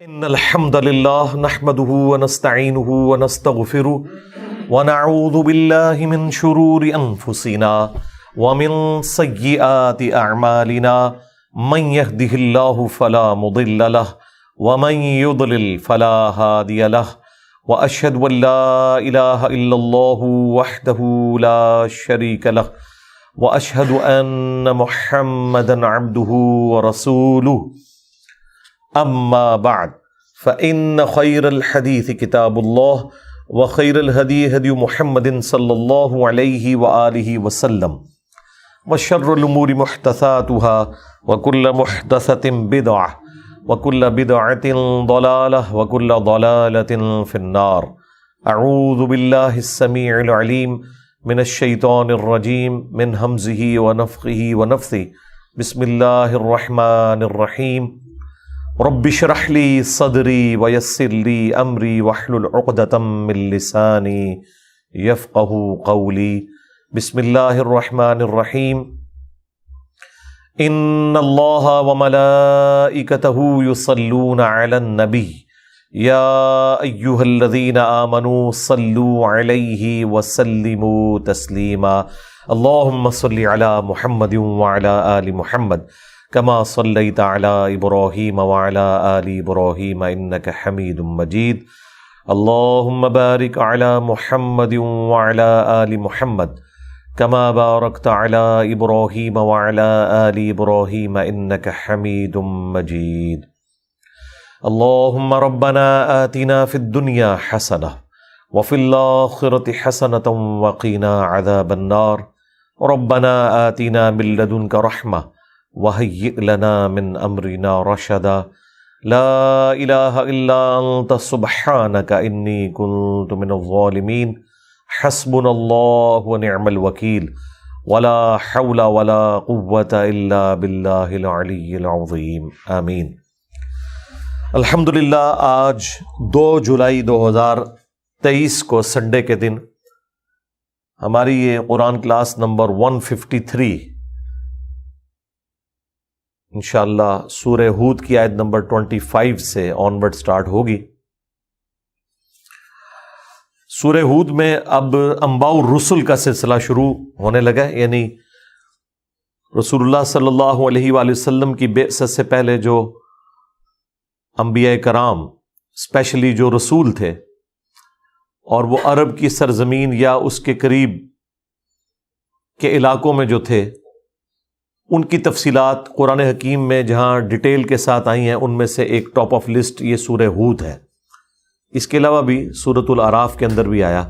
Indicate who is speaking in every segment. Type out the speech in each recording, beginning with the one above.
Speaker 1: ان الحمد للہ نحمده ونستعینه ونستغفره ونعوذ باللہ من شرور انفسنا ومن سیئات اعمالنا من يهده اللہ فلا مضل له ومن يضلل فلا هادی له واشهد ان لا الہ الا اللہ وحدہ لا شریک له واشهد ان محمدا عبدہ ورسولہ اما بعد فإن خير الحديث كتاب الله وخير الهدي هدي محمد صلى الله عليه وآله وسلم وشر الأمور محدثاتها وكل محدثة بدعة وكل بدعة ضلالة وكل ضلالة في النار. أعوذ بالله السميع العليم من الشيطان الرجيم من همزه ونفخه ونفثه. بسم الله الرحمن الرحيم. رب اشرح لي صدري ويسر لي امري واحلل عقدة من لساني يفقهوا قولي. بسم الله الرحمن الرحيم. ان الله وملائكته يصلون على النبي يا ايها الذين امنوا صلوا عليه وسلموا تسليما. اللهم صل على محمد وعلى آل محمد كما صليت على إبراهيم وعلى آل إبراهيم إنك حميد مجيد. اللهم بارك على محمد وعلى آل محمد كما باركت على إبراهيم وعلى آل إبراهيم إنك حميد مجيد. اللهم ربنا آتنا في الدنيا حسنة وفي الآخرة حسنة وقنا عذاب النار. ربنا آتنا من لدنك رحمة وَهَيِّئْ لَنَا مِنْ أَمْرِنَا رَشَدًا. لَا إِلَهَ إِلَّا أَنْتَ سُبْحَانَكَ إِنِّي كُنْتُ مِنَ الظَّالِمِينَ. حَسْبُنَا اللَّهُ وَنِعْمَ الْوَكِيلُ وَلَا حَوْلَ وَلَا قُوَّةَ إِلَّا بِاللَّهِ الْعَلِيِّ الْعَظِيمِ. آمین. الحمدللہ آج 2 جولائی 2023 کو سنڈے کے دن ہماری یہ قرآن کلاس نمبر 153 انشاءاللہ سورہ ہود کی آیت نمبر 25 سے آنورڈ سٹارٹ ہوگی. سورہ ہود میں اب انباء الرسل کا سلسلہ شروع ہونے لگا ہے، یعنی رسول اللہ صلی اللہ علیہ وآلہ وسلم کی بعثت سے پہلے جو انبیاء کرام اسپیشلی جو رسول تھے اور وہ عرب کی سرزمین یا اس کے قریب کے علاقوں میں جو تھے، ان کی تفصیلات قرآن حکیم میں جہاں ڈیٹیل کے ساتھ آئی ہیں ان میں سے ایک ٹاپ آف لسٹ یہ سورہ ہود ہے. اس کے علاوہ بھی سورۃ الاعراف کے اندر بھی آیا.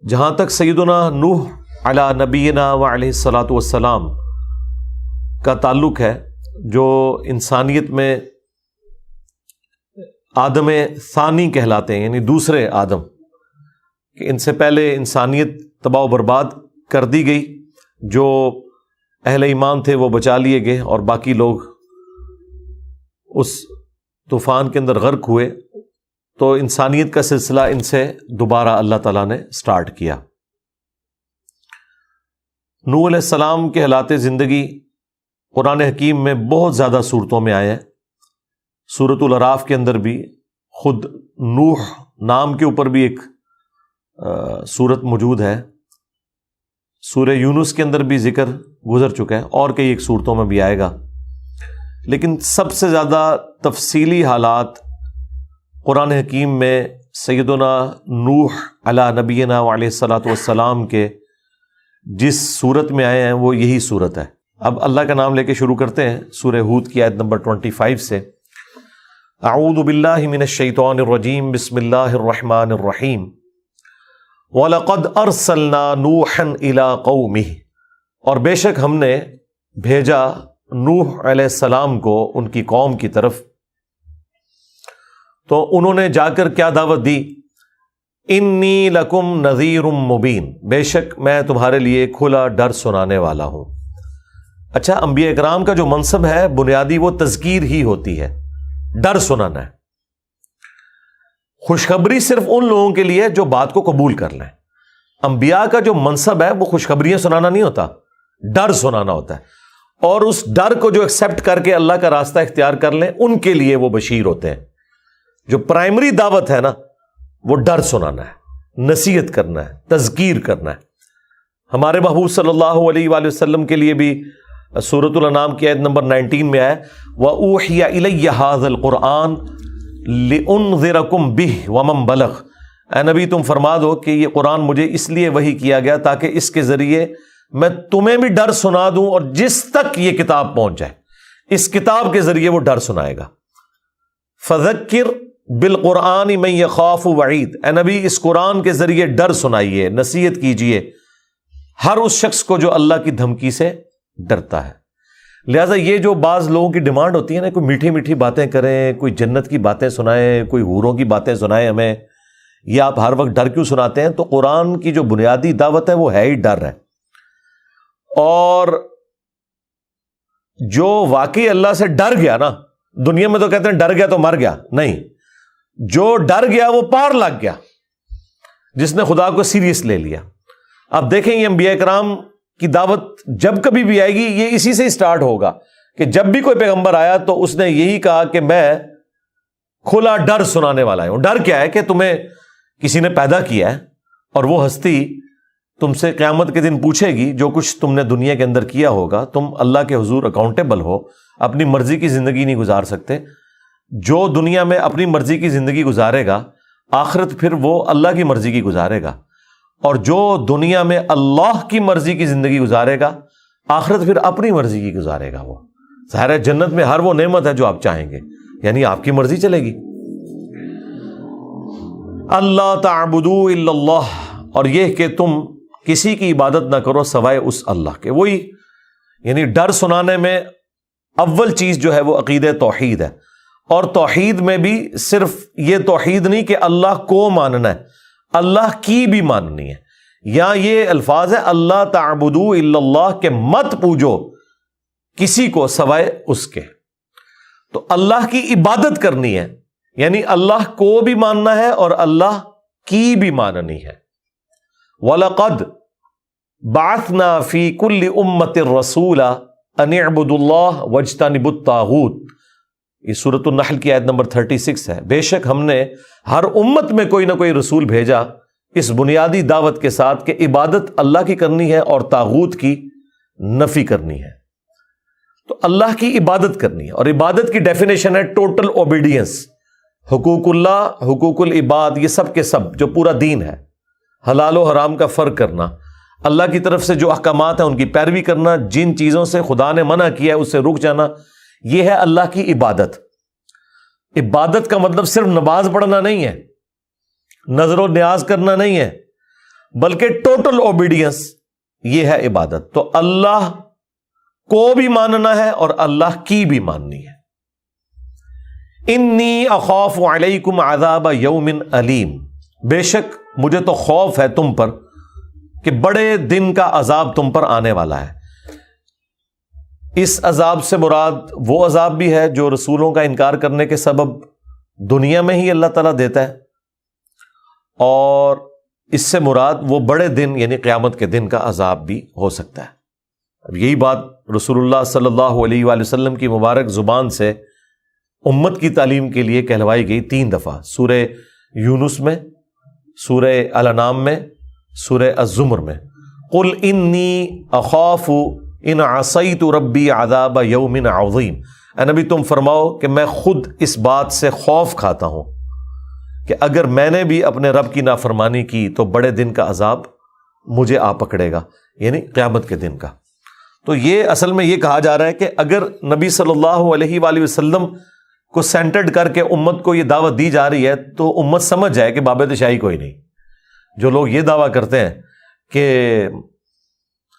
Speaker 1: جہاں تک سیدنا نوح علی نبینا وعلیہ الصلاۃ والسلام کا تعلق ہے، جو انسانیت میں آدم ثانی کہلاتے ہیں، یعنی دوسرے آدم، کہ ان سے پہلے انسانیت تباہ و برباد کر دی گئی. جو اہل ایمان تھے وہ بچا لیے گئے اور باقی لوگ اس طوفان کے اندر غرق ہوئے. تو انسانیت کا سلسلہ ان سے دوبارہ اللہ تعالیٰ نے سٹارٹ کیا. نوح علیہ السلام کے حالات زندگی قرآن حکیم میں بہت زیادہ صورتوں میں آئے ہیں. سورۃ الاعراف کے اندر بھی خود نوح نام کے اوپر بھی ایک سورت موجود ہے. سورہ یونس کے اندر بھی ذکر گزر چکا ہے اور کئی ایک صورتوں میں بھی آئے گا. لیکن سب سے زیادہ تفصیلی حالات قرآن حکیم میں سیدنا نوح علی نبینا علیہ الصلاۃ والسلام کے جس صورت میں آئے ہیں وہ یہی صورت ہے. اب اللہ کا نام لے کے شروع کرتے ہیں سورہ ہود کی آیت نمبر 25 سے. اعوذ باللہ من الشیطان الرجیم. بسم اللہ الرحمن الرحیم. وَلَقَدْ أَرْسَلْنَا نُوحًا إِلَىٰ قَوْمِهِ. اور بے شک ہم نے بھیجا نوح علیہ السلام کو ان کی قوم کی طرف. تو انہوں نے جا کر کیا دعوت دی؟ انی لکم نذیر مبین. بے شک میں تمہارے لیے کھلا ڈر سنانے والا ہوں. اچھا، انبیاء اکرام کا جو منصب ہے بنیادی وہ تذکیر ہی ہوتی ہے، ڈر سنانا ہے. خوشخبری صرف ان لوگوں کے لیے جو بات کو قبول کر لیں. انبیاء کا جو منصب ہے وہ خوشخبریاں سنانا نہیں ہوتا، ڈر سنانا ہوتا ہے. اور اس ڈر کو جو ایکسپٹ کر کے اللہ کا راستہ اختیار کر لیں، ان کے لیے وہ بشیر ہوتے ہیں۔ جو پرائمری دعوت ہے نا، وہ ڈر سنانا ہے، نصیحت کرنا ہے، تذکیر کرنا ہے۔ ہمارے محبوب صلی اللہ علیہ وآلہ وسلم کے لیے بھی سورۃ الانعام کی آیت نمبر 19 میں ہے وَأُوحِيَ إِلَيَّ هَذَا الْقُرْآنُ لِأُنذِرَكُمْ بِهِ وَمَنْ بَلَغَ، اے نبی تم فرما دو کہ یہ قرآن مجھے اس لیے وحی کیا گیا تاکہ اس کے ذریعے میں تمہیں بھی ڈر سنا دوں، اور جس تک یہ کتاب پہنچ جائے اس کتاب کے ذریعے وہ ڈر سنائے گا۔ فَذَكِّرْ بِالْقُرْآنِ مَن يَخَافُ وَعِيدٍ، اے نبی اس قرآن کے ذریعے ڈر سنائیے، نصیحت کیجئے ہر اس شخص کو جو اللہ کی دھمکی سے ڈرتا ہے۔ لہٰذا یہ جو بعض لوگوں کی ڈیمانڈ ہوتی ہے نا، کوئی میٹھی میٹھی باتیں کریں، کوئی جنت کی باتیں سنائیں، کوئی حوروں کی باتیں سنائیں ہمیں، یہ آپ ہر وقت ڈر کیوں سناتے ہیں؟ تو قرآن کی جو بنیادی دعوت ہے وہ ہے ہی ڈر ہے۔ اور جو واقعی اللہ سے ڈر گیا نا، دنیا میں تو کہتے ہیں ڈر گیا تو مر گیا، نہیں، جو ڈر گیا وہ پار لگ گیا، جس نے خدا کو سیریس لے لیا۔ اب دیکھیں یہ انبیاء کرام کی دعوت جب کبھی بھی آئے گی یہ اسی سے سٹارٹ ہوگا کہ جب بھی کوئی پیغمبر آیا تو اس نے یہی کہا کہ میں کھلا ڈر سنانے والا ہوں۔ ڈر کیا ہے؟ کہ تمہیں کسی نے پیدا کیا ہے اور وہ ہستی تم سے قیامت کے دن پوچھے گی جو کچھ تم نے دنیا کے اندر کیا ہوگا، تم اللہ کے حضور اکاؤنٹیبل ہو، اپنی مرضی کی زندگی نہیں گزار سکتے۔ جو دنیا میں اپنی مرضی کی زندگی گزارے گا، آخرت پھر وہ اللہ کی مرضی کی گزارے گا، اور جو دنیا میں اللہ کی مرضی کی زندگی گزارے گا، آخرت پھر اپنی مرضی کی گزارے گا۔ وہ ظاہر ہے جنت میں ہر وہ نعمت ہے جو آپ چاہیں گے، یعنی آپ کی مرضی چلے گی۔ اللہ تعبدوا الا اللہ، اور یہ کہ تم کسی کی عبادت نہ کرو سوائے اس اللہ کے۔ وہی یعنی ڈر سنانے میں اول چیز جو ہے وہ عقیدہ توحید ہے، اور توحید میں بھی صرف یہ توحید نہیں کہ اللہ کو ماننا ہے، اللہ کی بھی ماننی ہے۔ یا یہ الفاظ ہے اللہ تعبدوا الا اللہ، کہ مت پوجو کسی کو سوائے اس کے۔ تو اللہ کی عبادت کرنی ہے، یعنی اللہ کو بھی ماننا ہے اور اللہ کی بھی ماننی ہے۔ وَلَقَدْ بَعَثْنَا فِي كُلِّ أُمَّةٍ رَسُولًا أَنِ اعْبُدُوا اللَّهَ وَاجْتَنِبُوا الطَّاغُوتَ، یہ سورۃ النحل کی آیت نمبر 36 ہے۔ بے شک ہم نے ہر امت میں کوئی نہ کوئی رسول بھیجا اس بنیادی دعوت کے ساتھ کہ عبادت اللہ کی کرنی ہے اور طاغوت کی نفی کرنی ہے۔ تو اللہ کی عبادت کرنی ہے، اور عبادت کی ڈیفینیشن ہے ٹوٹل اوبیڈینس، حقوق اللہ، حقوق العباد، یہ سب کے سب جو پورا دین ہے، حلال و حرام کا فرق کرنا، اللہ کی طرف سے جو احکامات ہیں ان کی پیروی کرنا، جن چیزوں سے خدا نے منع کیا ہے اس سے رک جانا، یہ ہے اللہ کی عبادت۔ عبادت کا مطلب صرف نماز پڑھنا نہیں ہے، نظر و نیاز کرنا نہیں ہے، بلکہ ٹوٹل اوبیڈینس، یہ ہے عبادت۔ تو اللہ کو بھی ماننا ہے اور اللہ کی بھی ماننی ہے۔ انی اخاف علیکم عذاب یوم علیم، بے شک مجھے تو خوف ہے تم پر کہ بڑے دن کا عذاب تم پر آنے والا ہے۔ اس عذاب سے مراد وہ عذاب بھی ہے جو رسولوں کا انکار کرنے کے سبب دنیا میں ہی اللہ تعالیٰ دیتا ہے، اور اس سے مراد وہ بڑے دن یعنی قیامت کے دن کا عذاب بھی ہو سکتا ہے۔ اب یہی بات رسول اللہ صلی اللہ علیہ وآلہ وسلم کی مبارک زبان سے امت کی تعلیم کے لیے کہلوائی گئی 3 دفعہ، سورہ یونس میں، سورہ الانعام میں، سورہ الزمر میں۔ قل انی اخاف ان عصیت ربی عذاب یوم عظیم، اے نبی تم فرماؤ کہ میں خود اس بات سے خوف کھاتا ہوں کہ اگر میں نے بھی اپنے رب کی نافرمانی کی تو بڑے دن کا عذاب مجھے آ پکڑے گا، یعنی قیامت کے دن کا۔ تو یہ اصل میں یہ کہا جا رہا ہے کہ اگر نبی صلی اللہ علیہ وآلہ وسلم کو سینٹرڈ کر کے امت کو یہ دعوت دی جا رہی ہے تو امت سمجھ جائے کہ بابت شاہی کوئی نہیں۔ جو لوگ یہ دعویٰ کرتے ہیں کہ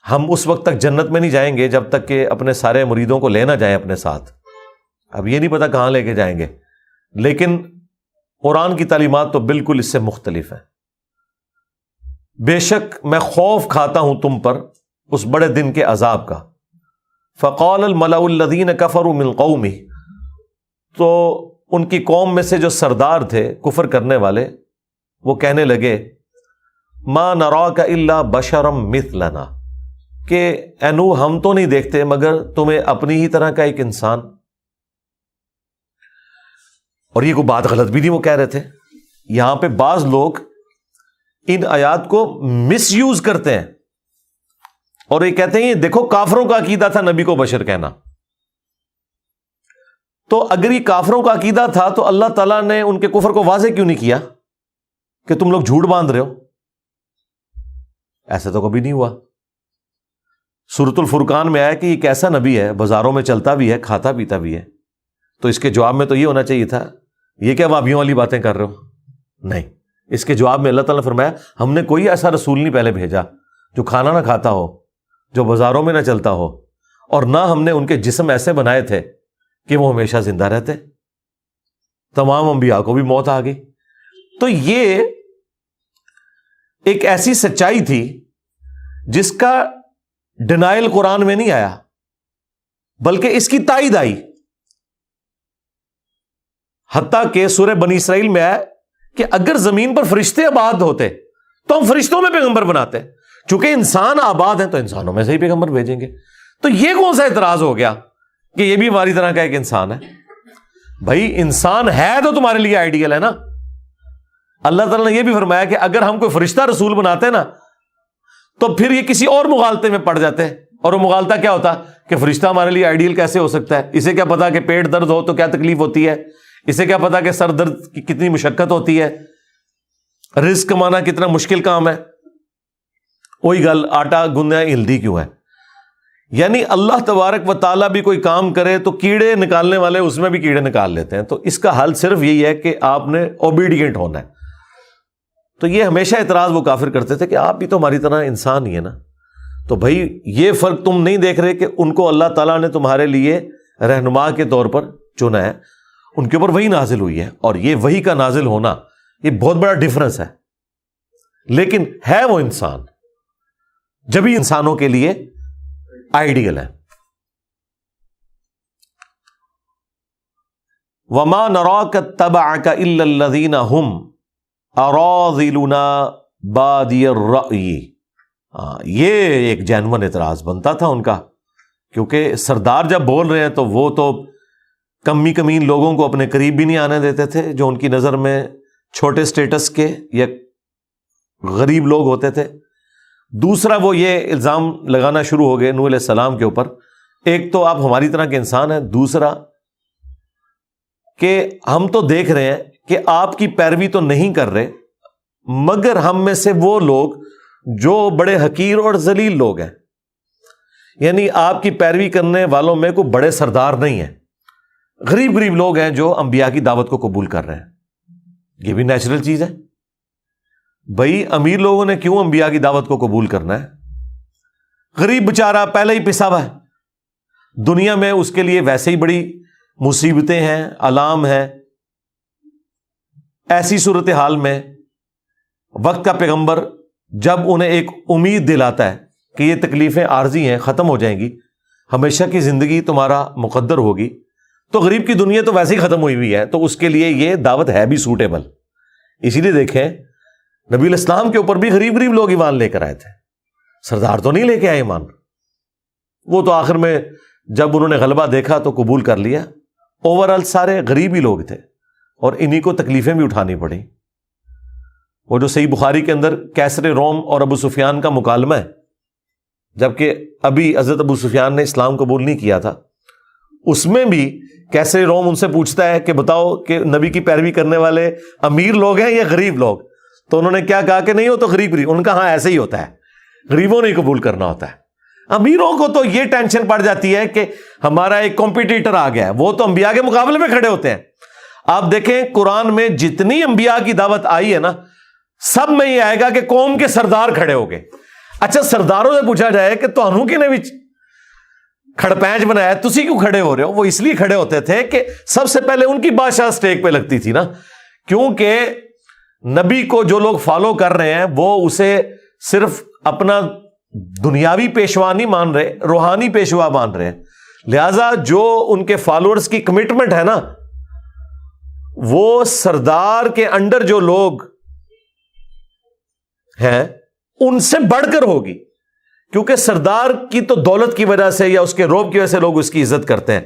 Speaker 1: ہم اس وقت تک جنت میں نہیں جائیں گے جب تک کہ اپنے سارے مریدوں کو لے نہ جائیں اپنے ساتھ، اب یہ نہیں پتا کہاں لے کے جائیں گے، لیکن قرآن کی تعلیمات تو بالکل اس سے مختلف ہیں۔ بے شک میں خوف کھاتا ہوں تم پر اس بڑے دن کے عذاب کا۔ فقال الملأ الذین کفروا من قومہ، تو ان کی قوم میں سے جو سردار تھے کفر کرنے والے، وہ کہنے لگے ما نراک الا بشرا مثلنا، کہ اے نوح ہم تو نہیں دیکھتے مگر تمہیں اپنی ہی طرح کا ایک انسان. اور یہ کوئی بات غلط بھی نہیں وہ کہہ رہے تھے. یہاں پہ بعض لوگ ان آیات کو مس یوز کرتے ہیں اور یہ کہتے ہیں یہ دیکھو کافروں کا عقیدہ تھا نبی کو بشر کہنا. تو اگر یہ کافروں کا عقیدہ تھا تو اللہ تعالیٰ نے ان کے کفر کو واضح کیوں نہیں کیا کہ تم لوگ جھوٹ باندھ رہے ہو؟ ایسا تو کبھی نہیں ہوا. سورۃ الفرقان میں آیا کہ یہ کیسا نبی ہے، بازاروں میں چلتا بھی ہے، کھاتا پیتا بھی ہے. تو اس کے جواب میں تو یہ ہونا چاہیے تھا یہ کیا وابیوں والی باتیں کر رہے ہو؟ نہیں، اس کے جواب میں اللہ تعالیٰ نے فرمایا ہم نے کوئی ایسا رسول نہیں پہلے بھیجا جو کھانا نہ کھاتا ہو، جو بازاروں میں نہ چلتا ہو، اور نہ ہم نے ان کے جسم ایسے بنائے تھے کہ وہ ہمیشہ زندہ رہتے. تمام انبیاء کو بھی موت آ گئی. تو یہ ایک ایسی سچائی تھی جس کا ڈینائل قرآن میں نہیں آیا بلکہ اس کی تائید آئی. حتیٰ کہ سورہ بنی اسرائیل میں آیا کہ اگر زمین پر فرشتے آباد ہوتے تو ہم فرشتوں میں پیغمبر بناتے. چونکہ انسان آباد ہیں تو انسانوں میں سے ہی پیغمبر بھیجیں گے. تو یہ کون سا اعتراض ہو گیا کہ یہ بھی ہماری طرح کا ایک انسان ہے؟ بھائی انسان ہے تو تمہارے لیے آئیڈیل ہے نا. اللہ تعالیٰ نے یہ بھی فرمایا کہ اگر ہم کوئی فرشتہ رسول بناتے نا تو پھر یہ کسی اور مغالطے میں پڑ جاتے. اور وہ مغالطہ کیا ہوتا کہ فرشتہ ہمارے لیے آئیڈیل کیسے ہو سکتا ہے؟ اسے کیا پتا کہ پیٹ درد ہو تو کیا تکلیف ہوتی ہے؟ اسے کیا پتا کہ سر درد کی کتنی مشقت ہوتی ہے؟ رزق کمانا کتنا مشکل کام ہے؟ وہی گل آٹا گندنا ہلدی کیوں ہے؟ یعنی اللہ تبارک و تعالیٰ بھی کوئی کام کرے تو کیڑے نکالنے والے اس میں بھی کیڑے نکال لیتے ہیں. تو اس کا حل صرف یہی ہے کہ آپ نے اوبیڈینٹ ہونا ہے. تو یہ ہمیشہ اعتراض وہ کافر کرتے تھے کہ آپ بھی تو ہماری طرح انسان ہی ہے نا. تو بھائی یہ فرق تم نہیں دیکھ رہے کہ ان کو اللہ تعالیٰ نے تمہارے لیے رہنما کے طور پر چنا ہے، ان کے اوپر وہی نازل ہوئی ہے. اور یہ وہی کا نازل ہونا یہ بہت بڑا ڈفرنس ہے. لیکن ہے وہ انسان، جبھی انسانوں کے لیے آئیڈیل ہے. وَمَا نَرَاكَ اتَّبَعَكَ إِلَّا الَّذِينَ هُمْ أَرَاذِلُنَا بَادِيَ الرَّأْيِ. یہ ایک جینون اعتراض بنتا تھا ان کا، کیونکہ سردار جب بول رہے ہیں تو وہ تو کمی کمین لوگوں کو اپنے قریب بھی نہیں آنے دیتے تھے جو ان کی نظر میں چھوٹے سٹیٹس کے یا غریب لوگ ہوتے تھے. دوسرا وہ یہ الزام لگانا شروع ہو گئے نوح علیہ السلام کے اوپر، ایک تو آپ ہماری طرح کے انسان ہیں، دوسرا کہ ہم تو دیکھ رہے ہیں کہ آپ کی پیروی تو نہیں کر رہے مگر ہم میں سے وہ لوگ جو بڑے حقیر اور ذلیل لوگ ہیں. یعنی آپ کی پیروی کرنے والوں میں کوئی بڑے سردار نہیں ہیں، غریب غریب لوگ ہیں جو انبیاء کی دعوت کو قبول کر رہے ہیں. یہ بھی نیچرل چیز ہے. بھائی امیر لوگوں نے کیوں انبیاء کی دعوت کو قبول کرنا ہے؟ غریب بیچارہ پہلے ہی پسا ہوا ہے، دنیا میں اس کے لیے ویسے ہی بڑی مصیبتیں ہیں، آلام ہیں. ایسی صورتحال میں وقت کا پیغمبر جب انہیں ایک امید دلاتا ہے کہ یہ تکلیفیں عارضی ہیں، ختم ہو جائیں گی، ہمیشہ کی زندگی تمہارا مقدر ہوگی، تو غریب کی دنیا تو ویسے ہی ختم ہوئی ہوئی ہے، تو اس کے لیے یہ دعوت ہے بھی سوٹیبل. اسی لیے دیکھیں نبی علیہ السلام کے اوپر بھی غریب غریب لوگ ایمان لے کر آئے تھے، سردار تو نہیں لے کے آئے ایمان. وہ تو آخر میں جب انہوں نے غلبہ دیکھا تو قبول کر لیا. اوورآل سارے غریب ہی لوگ تھے اور انہی کو تکلیفیں بھی اٹھانی پڑیں. وہ جو صحیح بخاری کے اندر کیسر روم اور ابو سفیان کا مکالمہ ہے، جبکہ ابھی حضرت ابو سفیان نے اسلام قبول نہیں کیا تھا، اس میں بھی کیسر روم ان سے پوچھتا ہے کہ بتاؤ کہ نبی کی پیروی کرنے والے امیر لوگ ہیں یا غریب لوگ؟ تو انہوں نے کیا کہا کہ نہیں وہ تو غریب غریب. ان کا ہاں ایسے ہی ہوتا ہے، غریبوں نے قبول کرنا ہوتا ہے. امیروں کو تو یہ ٹینشن پڑ جاتی ہے کہ ہمارا ایک کمپیٹیٹر آ گیا ہے، وہ تو انبیاء کے مقابلے میں کھڑے ہوتے ہیں. آپ دیکھیں قرآن میں جتنی انبیاء کی دعوت آئی ہے نا، سب میں یہ آئے گا کہ قوم کے سردار کھڑے ہو گئے. اچھا سرداروں سے پوچھا جائے کہ تہنوں کی نے بھی کھڑپینچ بنایا، تسی کیوں کھڑے ہو رہے ہو؟ وہ اس لیے کھڑے ہوتے تھے کہ سب سے پہلے ان کی بادشاہ سٹیک پہ لگتی تھی نا، کیونکہ نبی کو جو لوگ فالو کر رہے ہیں وہ اسے صرف اپنا دنیاوی پیشوا نہیں مان رہے، روحانی پیشوا مان رہے ہیں. لہذا جو ان کے فالوورز کی کمٹمنٹ ہے نا، وہ سردار کے انڈر جو لوگ ہیں ان سے بڑھ کر ہوگی. کیونکہ سردار کی تو دولت کی وجہ سے یا اس کے روب کی وجہ سے لوگ اس کی عزت کرتے ہیں.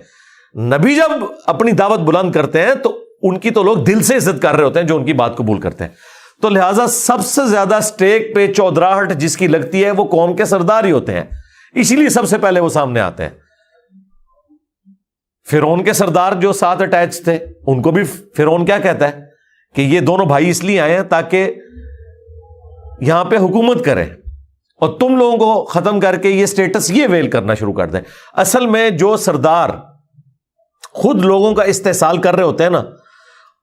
Speaker 1: نبی جب اپنی دعوت بلند کرتے ہیں تو ان کی تو لوگ دل سے عزت کر رہے ہوتے ہیں جو ان کی بات قبول کرتے ہیں. تو لہٰذا سب سے زیادہ سٹیک پہ چودراہٹ جس کی لگتی ہے وہ قوم کے سردار ہی ہوتے ہیں, اسی لیے سب سے پہلے وہ سامنے آتے ہیں. فرعون کے سردار جو ساتھ اٹیچ تھے ان کو بھی فرعون کیا کہتا ہے کہ یہ دونوں بھائی اس لیے آئے ہیں تاکہ یہاں پہ حکومت کریں اور تم لوگوں کو ختم کر کے یہ سٹیٹس یہ ویل کرنا شروع کر دیں. اصل میں جو سردار خود لوگوں کا استحصال کر رہے ہوتے ہیں نا,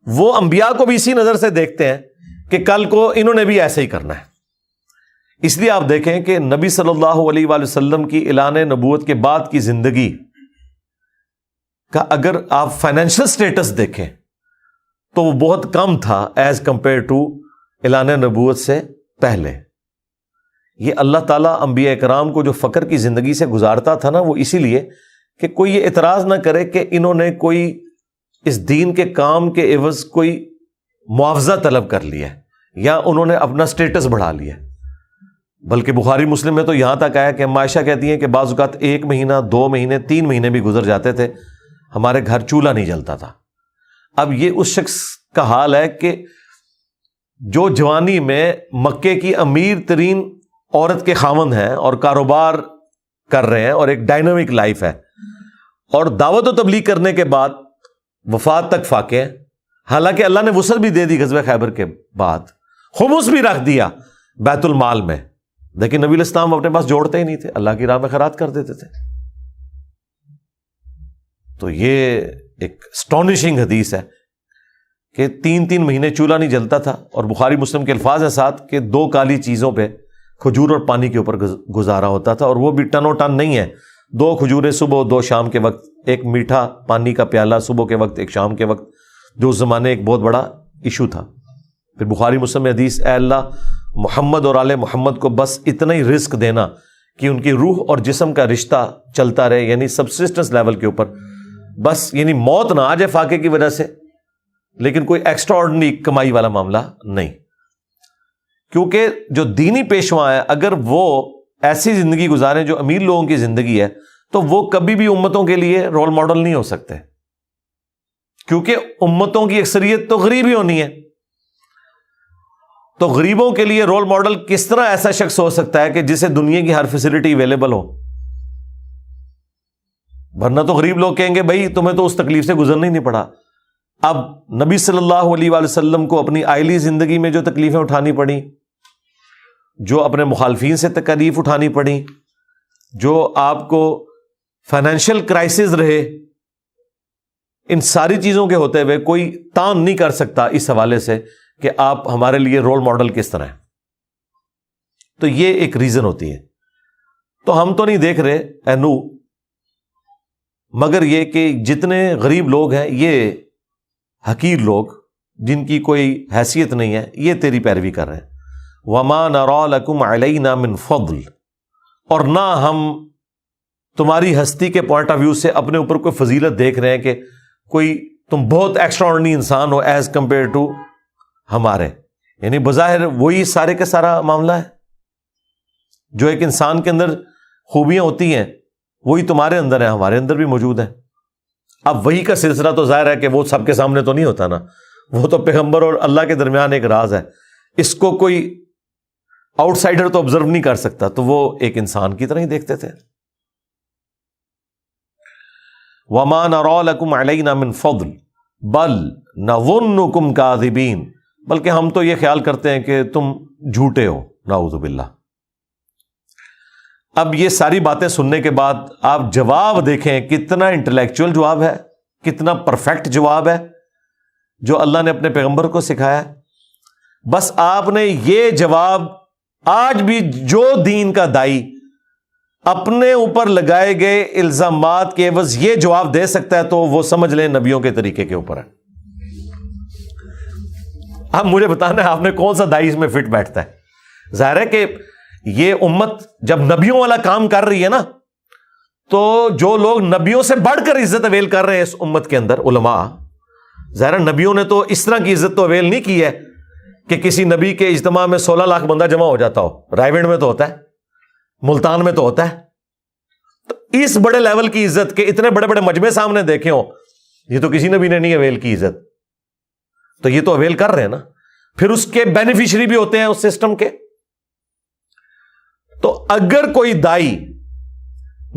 Speaker 1: وہ انبیاء کو بھی اسی نظر سے دیکھتے ہیں کہ کل کو انہوں نے بھی ایسے ہی کرنا ہے. اس لیے آپ دیکھیں کہ نبی صلی اللہ علیہ وآلہ وسلم کی اعلان نبوت کے بعد کی زندگی کا اگر آپ فائنینشل سٹیٹس دیکھیں تو وہ بہت کم تھا ایز کمپیئر ٹو اعلان نبوت سے پہلے. یہ اللہ تعالیٰ انبیاء اکرام کو جو فقر کی زندگی سے گزارتا تھا نا, وہ اسی لیے کہ کوئی یہ اعتراض نہ کرے کہ انہوں نے کوئی اس دین کے کام کے عوض کوئی معاوضہ طلب کر لیا یا انہوں نے اپنا سٹیٹس بڑھا لیا. بلکہ بخاری مسلم میں تو یہاں تک آیا کہ عائشہ کہتی ہیں کہ بعض اوقات 1 مہینہ 2 مہینے 3 مہینے بھی گزر جاتے تھے, ہمارے گھر چولہا نہیں جلتا تھا. اب یہ اس شخص کا حال ہے کہ جو جوانی میں مکے کی امیر ترین عورت کے خاوند ہیں اور کاروبار کر رہے ہیں اور ایک ڈائنامک لائف ہے, اور دعوت و تبلیغ کرنے کے بعد وفات تک فاقے ہیں. حالانکہ اللہ نے وسعت بھی دے دی غزوہ خیبر کے بعد, خمس بھی رکھ دیا بیت المال میں, لیکن نبی علیہ السلام اپنے پاس جوڑتے ہی نہیں تھے, اللہ کی راہ میں خیرات کر دیتے تھے. تو یہ ایک اسٹونشنگ حدیث ہے کہ 3 مہینے چولہا نہیں جلتا تھا, اور بخاری مسلم کے الفاظ ہیں ساتھ کہ 2 کالی چیزوں پہ کھجور اور پانی کے اوپر گزارا ہوتا تھا, اور وہ بھی ٹن و ٹن نہیں ہے, 2 کھجوریں صبح 2 شام کے وقت, ایک میٹھا پانی کا پیالہ صبح کے وقت ایک شام کے وقت, جو اس زمانے ایک بہت بڑا ایشو تھا. پھر بخاری مسلم میں حدیث, اے اللہ محمد اور آل محمد کو بس اتنا ہی رزق دینا کہ ان کی روح اور جسم کا رشتہ چلتا رہے, یعنی سبسسٹنس لیول کے اوپر, بس یعنی موت نہ آ جائے فاقے کی وجہ سے, لیکن کوئی ایکسٹرا آرڈنری کمائی والا معاملہ نہیں. کیونکہ جو دینی پیشوا ہے اگر وہ ایسی زندگی گزاریں جو امیر لوگوں کی زندگی ہے, تو وہ کبھی بھی امتوں کے لیے رول ماڈل نہیں ہو سکتے, کیونکہ امتوں کی اکثریت تو غریب ہی ہونی ہے. تو غریبوں کے لیے رول ماڈل کس طرح ایسا شخص ہو سکتا ہے کہ جسے دنیا کی ہر فیسلٹی اویلیبل ہو؟ ورنہ تو غریب لوگ کہیں گے بھائی تمہیں تو اس تکلیف سے گزرنا ہی نہیں پڑا. اب نبی صلی اللہ علیہ وآلہ وسلم کو اپنی آئلی زندگی میں جو تکلیفیں اٹھانی پڑیں, جو اپنے مخالفین سے تکلیف اٹھانی پڑیں, جو آپ کو فائنینشیل کرائسس رہے, ان ساری چیزوں کے ہوتے ہوئے کوئی تان نہیں کر سکتا اس حوالے سے کہ آپ ہمارے لیے رول ماڈل کس طرح ہیں. تو یہ ایک ریزن ہوتی ہے. تو ہم تو نہیں دیکھ رہے اے نو, مگر یہ کہ جتنے غریب لوگ ہیں, یہ حقیر لوگ جن کی کوئی حیثیت نہیں ہے, یہ تیری پیروی کر رہے ہیں. وَمَا نَرَا لَكُمْ عَلَيْنَا مِنْ فَضْلٍ, اور نہ ہم تمہاری ہستی کے پوائنٹ آف ویو سے اپنے اوپر کوئی فضیلت دیکھ رہے ہیں کہ کوئی تم بہت ایکسٹرا آرڈنری انسان ہو ایز کمپیئر ٹو ہمارے. یعنی بظاہر وہی سارے کا سارا معاملہ ہے, جو ایک انسان کے اندر خوبیاں ہوتی ہیں وہی تمہارے اندر ہیں, ہمارے اندر بھی موجود ہیں. اب وہی کا سلسلہ تو ظاہر ہے کہ وہ سب کے سامنے تو نہیں ہوتا نا, وہ تو پیغمبر اور اللہ کے درمیان ایک راز ہے, اس کو کوئی آؤٹ سائڈر تو آبزرو نہیں کر سکتا, تو وہ ایک انسان کی طرح ہی دیکھتے تھے. وَمَا نَرَا لَكُمْ عَلَيْنَا مِنْ فَضْلٍ بَلْ نَظُنُّكُمْ كَاذِبِينَ, بلکہ ہم تو یہ خیال کرتے ہیں کہ تم جھوٹے ہو, نعوذ باللہ. اب یہ ساری باتیں سننے کے بعد آپ جواب دیکھیں کتنا انٹلیکچوئل جواب ہے, کتنا پرفیکٹ جواب ہے جو اللہ نے اپنے پیغمبر کو سکھایا ہے. بس آپ نے یہ جواب آج بھی جو دین کا دائی اپنے اوپر لگائے گئے الزامات کے عوض یہ جواب دے سکتا ہے تو وہ سمجھ لیں نبیوں کے طریقے کے اوپر ہے. اب مجھے بتانا ہے آپ نے کون سا دائی اس میں فٹ بیٹھتا ہے. ظاہر ہے کہ یہ امت جب نبیوں والا کام کر رہی ہے نا, تو جو لوگ نبیوں سے بڑھ کر عزت اویل کر رہے ہیں اس امت کے اندر, علماء, ظاہر نبیوں نے تو اس طرح کی عزت تو اویل نہیں کی ہے کہ کسی نبی کے اجتماع میں 16 لاکھ بندہ جمع ہو جاتا ہو. رائے گنج میں تو ہوتا ہے, ملتان میں تو ہوتا ہے. تو اس بڑے لیول کی عزت کے اتنے بڑے بڑے مجمع سامنے دیکھے ہوں, یہ تو کسی نبی نے نہیں اویل کی عزت. تو یہ تو اویل کر رہے ہیں نا, پھر اس کے بینیفیشری بھی ہوتے ہیں اس سسٹم کے. تو اگر کوئی دائی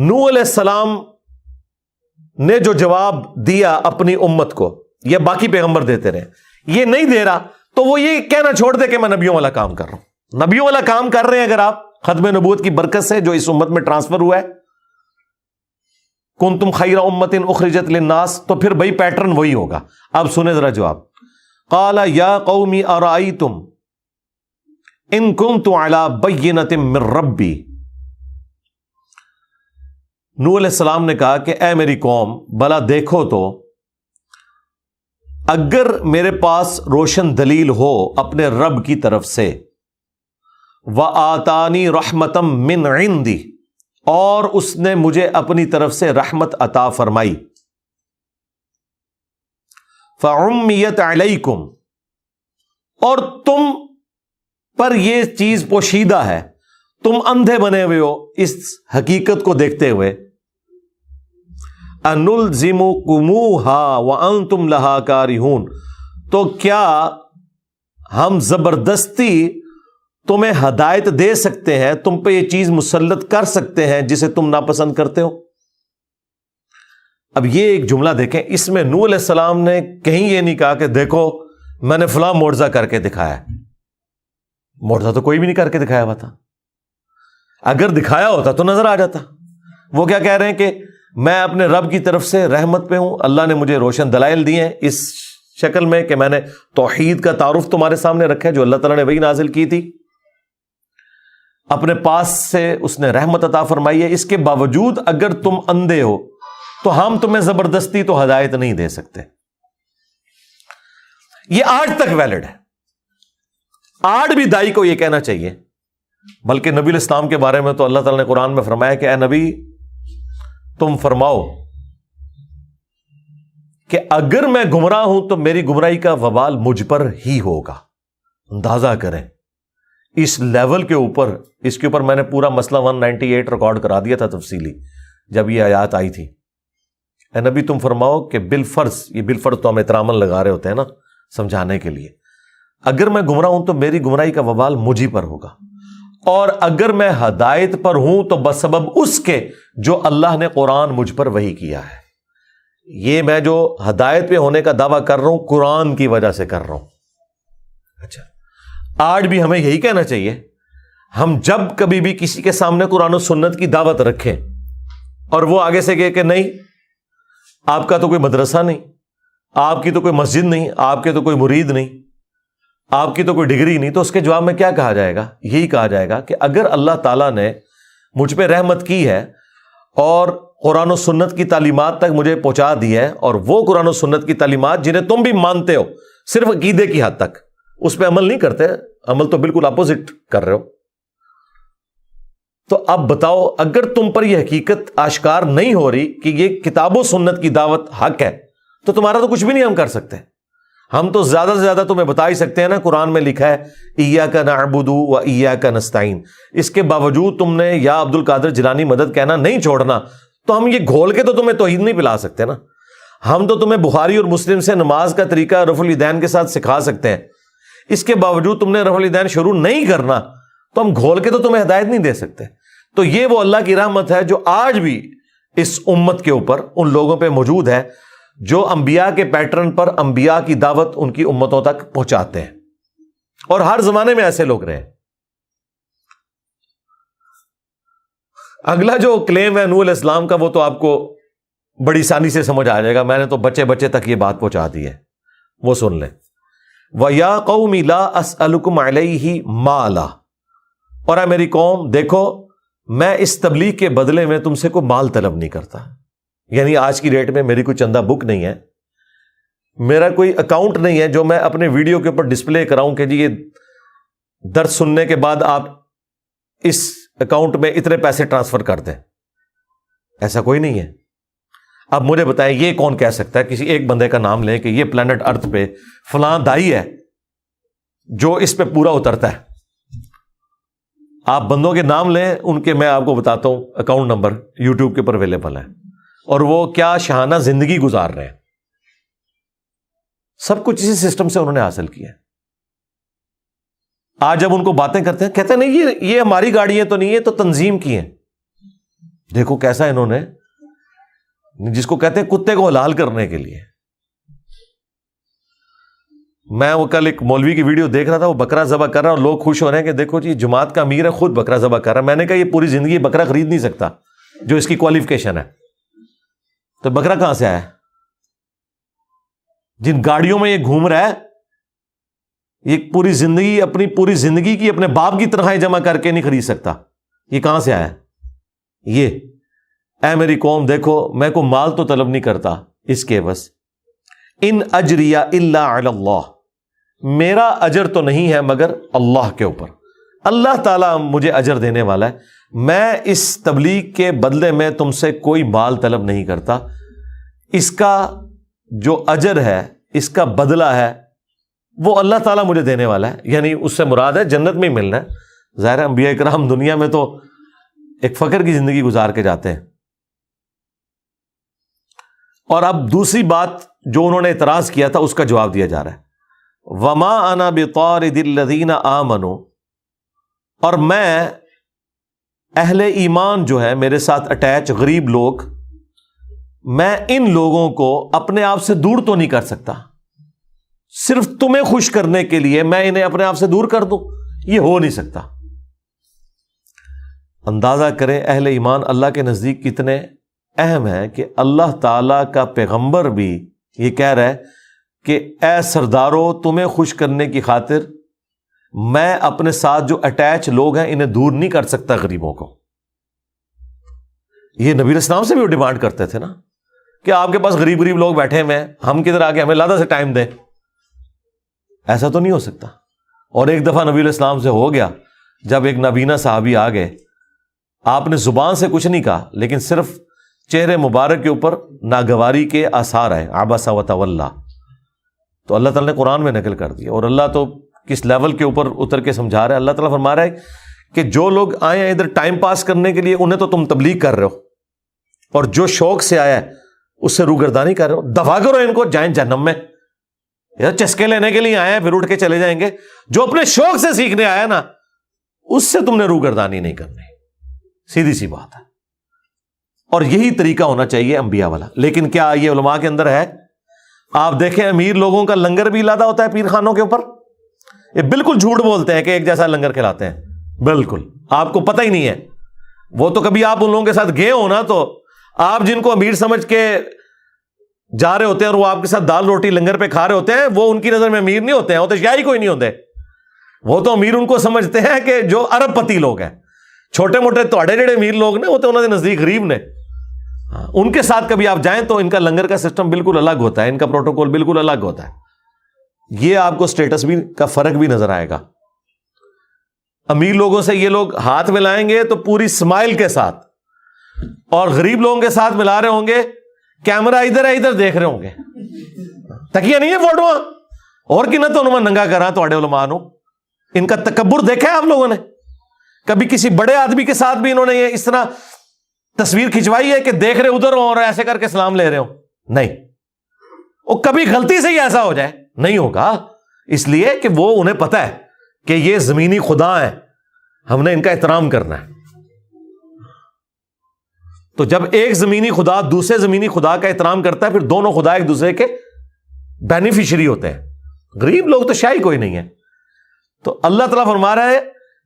Speaker 1: نوح علیہ السلام نے جو جواب دیا اپنی امت کو, یا باقی پیغمبر دیتے رہے, یہ نہیں دے رہا, تو وہ یہ کہنا چھوڑ دے کہ میں نبیوں والا کام کر رہا ہوں. نبیوں والا کام کر رہے ہیں اگر آپ ختم نبوت کی برکت سے جو اس امت میں ٹرانسفر ہوا ہے, کنتم خیر امۃ اخرجت للناس, تو پھر بھائی پیٹرن وہی ہوگا. اب سنیں ذرا جواب. قال یا قوم ارأیتم ان کنت علی بینۃ من ربی. نوح علیہ السلام نے کہا کہ اے میری قوم, بلا دیکھو تو اگر میرے پاس روشن دلیل ہو اپنے رب کی طرف سے, وآتانی رحمتا من عندی, اور اس نے مجھے اپنی طرف سے رحمت عطا فرمائی, فعمیت علیکم, اور تم پر یہ چیز پوشیدہ ہے, تم اندھے بنے ہوئے ہو اس حقیقت کو دیکھتے ہوئے, انلزمکموہا وانتم لہا کارہون, تو کیا ہم زبردستی تمہیں ہدایت دے سکتے ہیں, تم پہ یہ چیز مسلط کر سکتے ہیں جسے تم ناپسند کرتے ہو. اب یہ ایک جملہ دیکھیں, اس میں نوح علیہ السلام نے کہیں یہ نہیں کہا کہ دیکھو میں نے فلاں معجزہ کر کے دکھایا. معجزہ تو کوئی بھی نہیں کر کے دکھایا ہوا تھا, اگر دکھایا ہوتا تو نظر آ جاتا. وہ کیا کہہ رہے ہیں کہ میں اپنے رب کی طرف سے رحمت پہ ہوں, اللہ نے مجھے روشن دلائل دیے ہیں اس شکل میں کہ میں نے توحید کا تعارف تمہارے سامنے رکھا ہے جو اللہ تعالیٰ نے وہی نازل کی تھی, اپنے پاس سے اس نے رحمت عطا فرمائی ہے. اس کے باوجود اگر تم اندھے ہو تو ہم تمہیں زبردستی تو ہدایت نہیں دے سکتے. یہ آج تک ویلڈ ہے, آج بھی دائی کو یہ کہنا چاہیے. بلکہ نبی الاسلام کے بارے میں تو اللہ تعالیٰ نے قرآن میں فرمایا کہ اے نبی تم فرماؤ کہ اگر میں گمراہ ہوں تو میری گمراہی کا وبال مجھ پر ہی ہوگا. اندازہ کریں اس لیول کے اوپر, اس کے اوپر میں نے پورا مسئلہ 198 ریکارڈ کرا دیا تھا تفصیلی جب یہ آیات آئی تھی. اے نبی تم فرماؤ کہ بالفرض, یہ بالفرض تو ہم احتراماً لگا رہے ہوتے ہیں نا سمجھانے کے لیے, اگر میں گمراہ ہوں تو میری گمراہی کا وبال مجھ پر ہوگا, اور اگر میں ہدایت پر ہوں تو بسبب اس کے جو اللہ نے قرآن مجھ پر وحی کیا ہے. یہ میں جو ہدایت پہ ہونے کا دعویٰ کر رہا ہوں قرآن کی وجہ سے کر رہا ہوں. اچھا, آج بھی ہمیں یہی کہنا چاہیے. ہم جب کبھی بھی کسی کے سامنے قرآن و سنت کی دعوت رکھیں اور وہ آگے سے کہے کہ نہیں آپ کا تو کوئی مدرسہ نہیں, آپ کی تو کوئی مسجد نہیں, آپ کے تو کوئی مرید نہیں, آپ کی تو کوئی ڈگری نہیں, تو اس کے جواب میں کیا کہا جائے گا؟ یہی کہا جائے گا کہ اگر اللہ تعالیٰ نے مجھ پہ رحمت کی ہے اور قرآن و سنت کی تعلیمات تک مجھے پہنچا دی ہے, اور وہ قرآن و سنت کی تعلیمات جنہیں تم بھی مانتے ہو صرف عقیدے کی حد تک, اس پہ عمل نہیں کرتے, عمل تو بالکل اپوزٹ کر رہے ہو, تو اب بتاؤ اگر تم پر یہ حقیقت آشکار نہیں ہو رہی کہ یہ کتاب و سنت کی دعوت حق ہے, تو تمہارا تو کچھ بھی نہیں ہم کر سکتے. ہم تو زیادہ سے زیادہ تمہیں بتا ہی سکتے ہیں نا, قرآن میں لکھا ہے ایاک نعبد و ایاک نستعین. اس کے باوجود تم نے یا عبد القادر جیلانی مدد کہنا نہیں چھوڑنا, تو ہم یہ گھول کے تو تمہیں توحید نہیں پلا سکتے نا. ہم تو تمہیں بخاری اور مسلم سے نماز کا طریقہ رفع الیدین کے ساتھ سکھا سکتے ہیں, اس کے باوجود تم نے رفع الیدین شروع نہیں کرنا, تو ہم گھول کے تو تمہیں ہدایت نہیں دے سکتے. تو یہ وہ اللہ کی رحمت ہے جو آج بھی اس امت کے اوپر ان لوگوں پہ موجود ہے جو انبیاء کے پیٹرن پر انبیاء کی دعوت ان کی امتوں تک پہنچاتے ہیں, اور ہر زمانے میں ایسے لوگ رہے. اگلا جو کلیم ہے نوح علیہ السلام کا, وہ تو آپ کو بڑی آسانی سے سمجھ آ جائے گا, میں نے تو بچے بچے تک یہ بات پہنچا دی ہے, وہ سن لیں. وَيَا قَوْمِ لَا أَسْأَلُكُمْ عَلَيْهِ مَالًا, اور اے میری قوم دیکھو میں اس تبلیغ کے بدلے میں تم سے کوئی مال طلب نہیں کرتا. یعنی آج کی ڈیٹ میں میری کوئی چندہ بک نہیں ہے, میرا کوئی اکاؤنٹ نہیں ہے جو میں اپنے ویڈیو کے اوپر ڈسپلے کراؤں کہ جی یہ درس سننے کے بعد آپ اس اکاؤنٹ میں اتنے پیسے ٹرانسفر کر دیں. ایسا کوئی نہیں ہے. اب مجھے بتائیں یہ کون کہہ سکتا ہے, کسی ایک بندے کا نام لیں کہ یہ پلانٹ ارتھ پہ فلاں دائی ہے جو اس پہ پورا اترتا ہے, آپ بندوں کے نام لیں ان کے، میں آپ کو بتاتا ہوں اکاؤنٹ نمبر یوٹیوب کے اوپر اویلیبل ہے، اور وہ کیا شاہانہ زندگی گزار رہے ہیں. سب کچھ اسی سسٹم سے انہوں نے حاصل کیا. آج جب ان کو باتیں کرتے ہیں کہتے ہیں نہیں یہ ہماری گاڑیاں تو نہیں، یہ تو تنظیم کی ہیں. دیکھو کیسا انہوں نے، جس کو کہتے ہیں کتے کو حلال کرنے کے لیے. میں وہ کل ایک مولوی کی ویڈیو دیکھ رہا تھا، وہ بکرا ذبح کر رہا اور لوگ خوش ہو رہے ہیں کہ دیکھو جی جماعت کا امیر ہے خود بکرا ذبح کر رہا ہے. میں نے کہا یہ پوری زندگی بکرا خرید نہیں سکتا جو اس کی کوالیفیکیشن ہے، تو بکرا کہاں سے آیا؟ جن گاڑیوں میں یہ گھوم رہا ہے، یہ پوری زندگی، اپنی پوری زندگی کی اپنے باپ کی تنخواہیں جمع کر کے نہیں خرید سکتا. یہ کہاں سے آیا؟ یہ اے میری قوم دیکھو، میں کو مال تو طلب نہیں کرتا اس کے، بس ان اجریہ الا علی اللہ، میرا اجر تو نہیں ہے مگر اللہ کے اوپر. اللہ تعالیٰ مجھے اجر دینے والا ہے. میں اس تبلیغ کے بدلے میں تم سے کوئی مال طلب نہیں کرتا. اس کا جو اجر ہے، اس کا بدلہ ہے، وہ اللہ تعالیٰ مجھے دینے والا ہے. یعنی اس سے مراد ہے جنت میں ہی ملنا ہے. ظاہر ہے انبیاء کرام دنیا میں تو ایک فقر کی زندگی گزار کے جاتے ہیں. اور اب دوسری بات جو انہوں نے اعتراض کیا تھا اس کا جواب دیا جا رہا ہے. وما انا بطارد الذین آمنوا، اور میں اہل ایمان جو ہے میرے ساتھ اٹیچ غریب لوگ، میں ان لوگوں کو اپنے آپ سے دور تو نہیں کر سکتا. صرف تمہیں خوش کرنے کے لیے میں انہیں اپنے آپ سے دور کر دوں، یہ ہو نہیں سکتا. اندازہ کریں اہل ایمان اللہ کے نزدیک کتنے اہم ہے کہ اللہ تعالی کا پیغمبر بھی یہ کہہ رہا ہے کہ اے سردارو، تمہیں خوش کرنے کی خاطر میں اپنے ساتھ جو اٹیچ لوگ ہیں انہیں دور نہیں کر سکتا غریبوں کو. یہ نبی علیہ السلام سے بھی وہ ڈیمانڈ کرتے تھے نا کہ آپ کے پاس غریب غریب لوگ بیٹھے ہوئے ہیں، ہم کدھر آ کے ہمیں لادہ سے ٹائم دیں. ایسا تو نہیں ہو سکتا. اور ایک دفعہ نبی علیہ السلام سے ہو گیا، جب ایک نابینا صحابی آ گئے، آپ نے زبان سے کچھ نہیں کہا لیکن صرف چہرے مبارک کے اوپر ناگواری کے آثار آئے، عبس وتولی. تو اللہ تعالیٰ نے قرآن میں نقل کر دیا. اور اللہ تو کس لیول کے اوپر اتر کے سمجھا رہا ہے. اللہ تعالیٰ فرما رہا ہے کہ جو لوگ آئے ہیں ادھر ٹائم پاس کرنے کے لیے انہیں تو تم تبلیغ کر رہے ہو، اور جو شوق سے آیا ہے اس سے روگردانی کر رہے ہو. دفع کرو ان کو، جائیں جہنم میں. یہ چسکے لینے کے لیے آئے ہیں پھر اٹھ کے چلے جائیں گے. جو اپنے شوق سے سیکھنے آیا نا اس سے تم نے روگردانی نہیں کرنی. سیدھی سی بات ہے. اور یہی طریقہ ہونا چاہیے انبیاء والا. لیکن کیا یہ علماء کے اندر ہے؟ آپ دیکھیں امیر لوگوں کا لنگر بھی لادا ہوتا ہے پیر خانوں کے اوپر. یہ بالکل جھوٹ بولتے ہیں کہ ایک جیسا لنگر کھلاتے ہیں. بالکل آپ کو پتہ ہی نہیں ہے. وہ تو کبھی آپ ان لوگوں کے ساتھ گئے ہو نا، تو آپ جن کو امیر سمجھ کے جا رہے ہوتے ہیں اور وہ آپ کے ساتھ دال روٹی لنگر پہ کھا رہے ہوتے ہیں، وہ ان کی نظر میں امیر نہیں ہوتے ہیں. وہ تو شاہی کوئی نہیں ہوتے. وہ تو امیر ان کو سمجھتے ہیں کہ جو ارب پتی لوگ ہیں. چھوٹے موٹے توڑے جڑے امیر لوگ نے وہ تو انہوں نے نزدیک غریب نے. ان کے ساتھ کبھی آپ جائیں تو ان کا لنگر کا سسٹم بالکل الگ ہوتا ہے، ان کا پروٹوکول بالکل الگ ہوتا ہے. یہ آپ کو سٹیٹس بھی کا فرق بھی نظر آئے گا. امیر لوگوں سے یہ لوگ ہاتھ ملائیں گے تو پوری اسمائل کے ساتھ، اور غریب لوگوں کے ساتھ ملا رہے ہوں گے، کیمرہ ادھر ہے ادھر دیکھ رہے ہوں گے. تکیہ نہیں ہے فوٹو اور کی نہ تو انہوں ننگا کرا تو اڑے علماء نو. ان کا تکبر دیکھا ہے آپ لوگوں نے؟ کبھی کسی بڑے آدمی کے ساتھ بھی انہوں نے یہ اس طرح تصویر کھنچوائی ہے کہ دیکھ رہے ادھر ہوں اور ایسے کر کے سلام لے رہے ہوں؟ نہیں. وہ کبھی غلطی سے ہی ایسا ہو جائے نہیں ہوگا. اس لیے کہ وہ انہیں پتا ہے کہ یہ زمینی خدا ہیں، ہم نے ان کا احترام کرنا ہے. تو جب ایک زمینی خدا دوسرے زمینی خدا کا احترام کرتا ہے، پھر دونوں خدا ایک دوسرے کے بینیفیشری ہوتے ہیں. غریب لوگ تو شاہی کوئی نہیں ہے. تو اللہ تعالیٰ فرما رہا ہے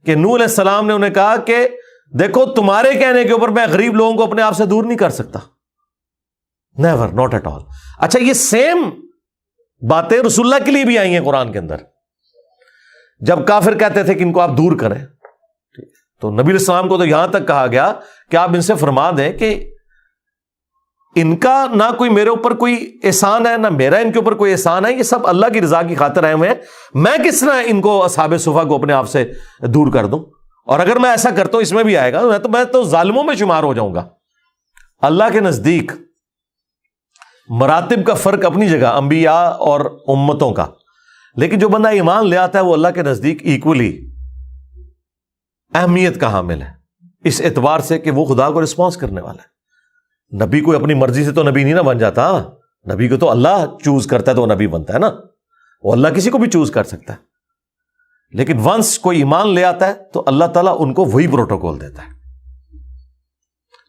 Speaker 1: کہ نوح علیہ السلام نے انہیں کہا کہ دیکھو تمہارے کہنے کے اوپر میں غریب لوگوں کو اپنے آپ سے دور نہیں کر سکتا. Never, not at all. اچھا یہ سیم باتیں رسول اللہ کے لیے بھی آئی ہیں قرآن کے اندر. جب کافر کہتے تھے کہ ان کو آپ دور کریں، تو نبی علیہ السلام کو تو یہاں تک کہا گیا کہ آپ ان سے فرما دیں کہ ان کا نہ کوئی میرے اوپر کوئی احسان ہے، نہ میرا ان کے اوپر کوئی احسان ہے. یہ سب اللہ کی رضا کی خاطر آئے ہوئے ہیں. میں کس طرح ان کو اصحاب صفا کو اپنے آپ سے دور کر دوں؟ اور اگر میں ایسا کرتا ہوں اس میں بھی آئے گا میں تو ظالموں میں شمار ہو جاؤں گا. اللہ کے نزدیک مراتب کا فرق اپنی جگہ انبیاء اور امتوں کا، لیکن جو بندہ ایمان لے آتا ہے وہ اللہ کے نزدیک ایکولی اہمیت کا حامل ہے اس اعتبار سے کہ وہ خدا کو رسپانس کرنے والا ہے. نبی کوئی اپنی مرضی سے تو نبی نہیں نہ بن جاتا. نبی کو تو اللہ چوز کرتا ہے تو وہ نبی بنتا ہے نا. وہ اللہ کسی کو بھی چوز کر سکتا ہے, لیکن ونس کوئی ایمان لے آتا ہے تو اللہ تعالیٰ ان کو وہی پروٹوکول دیتا ہے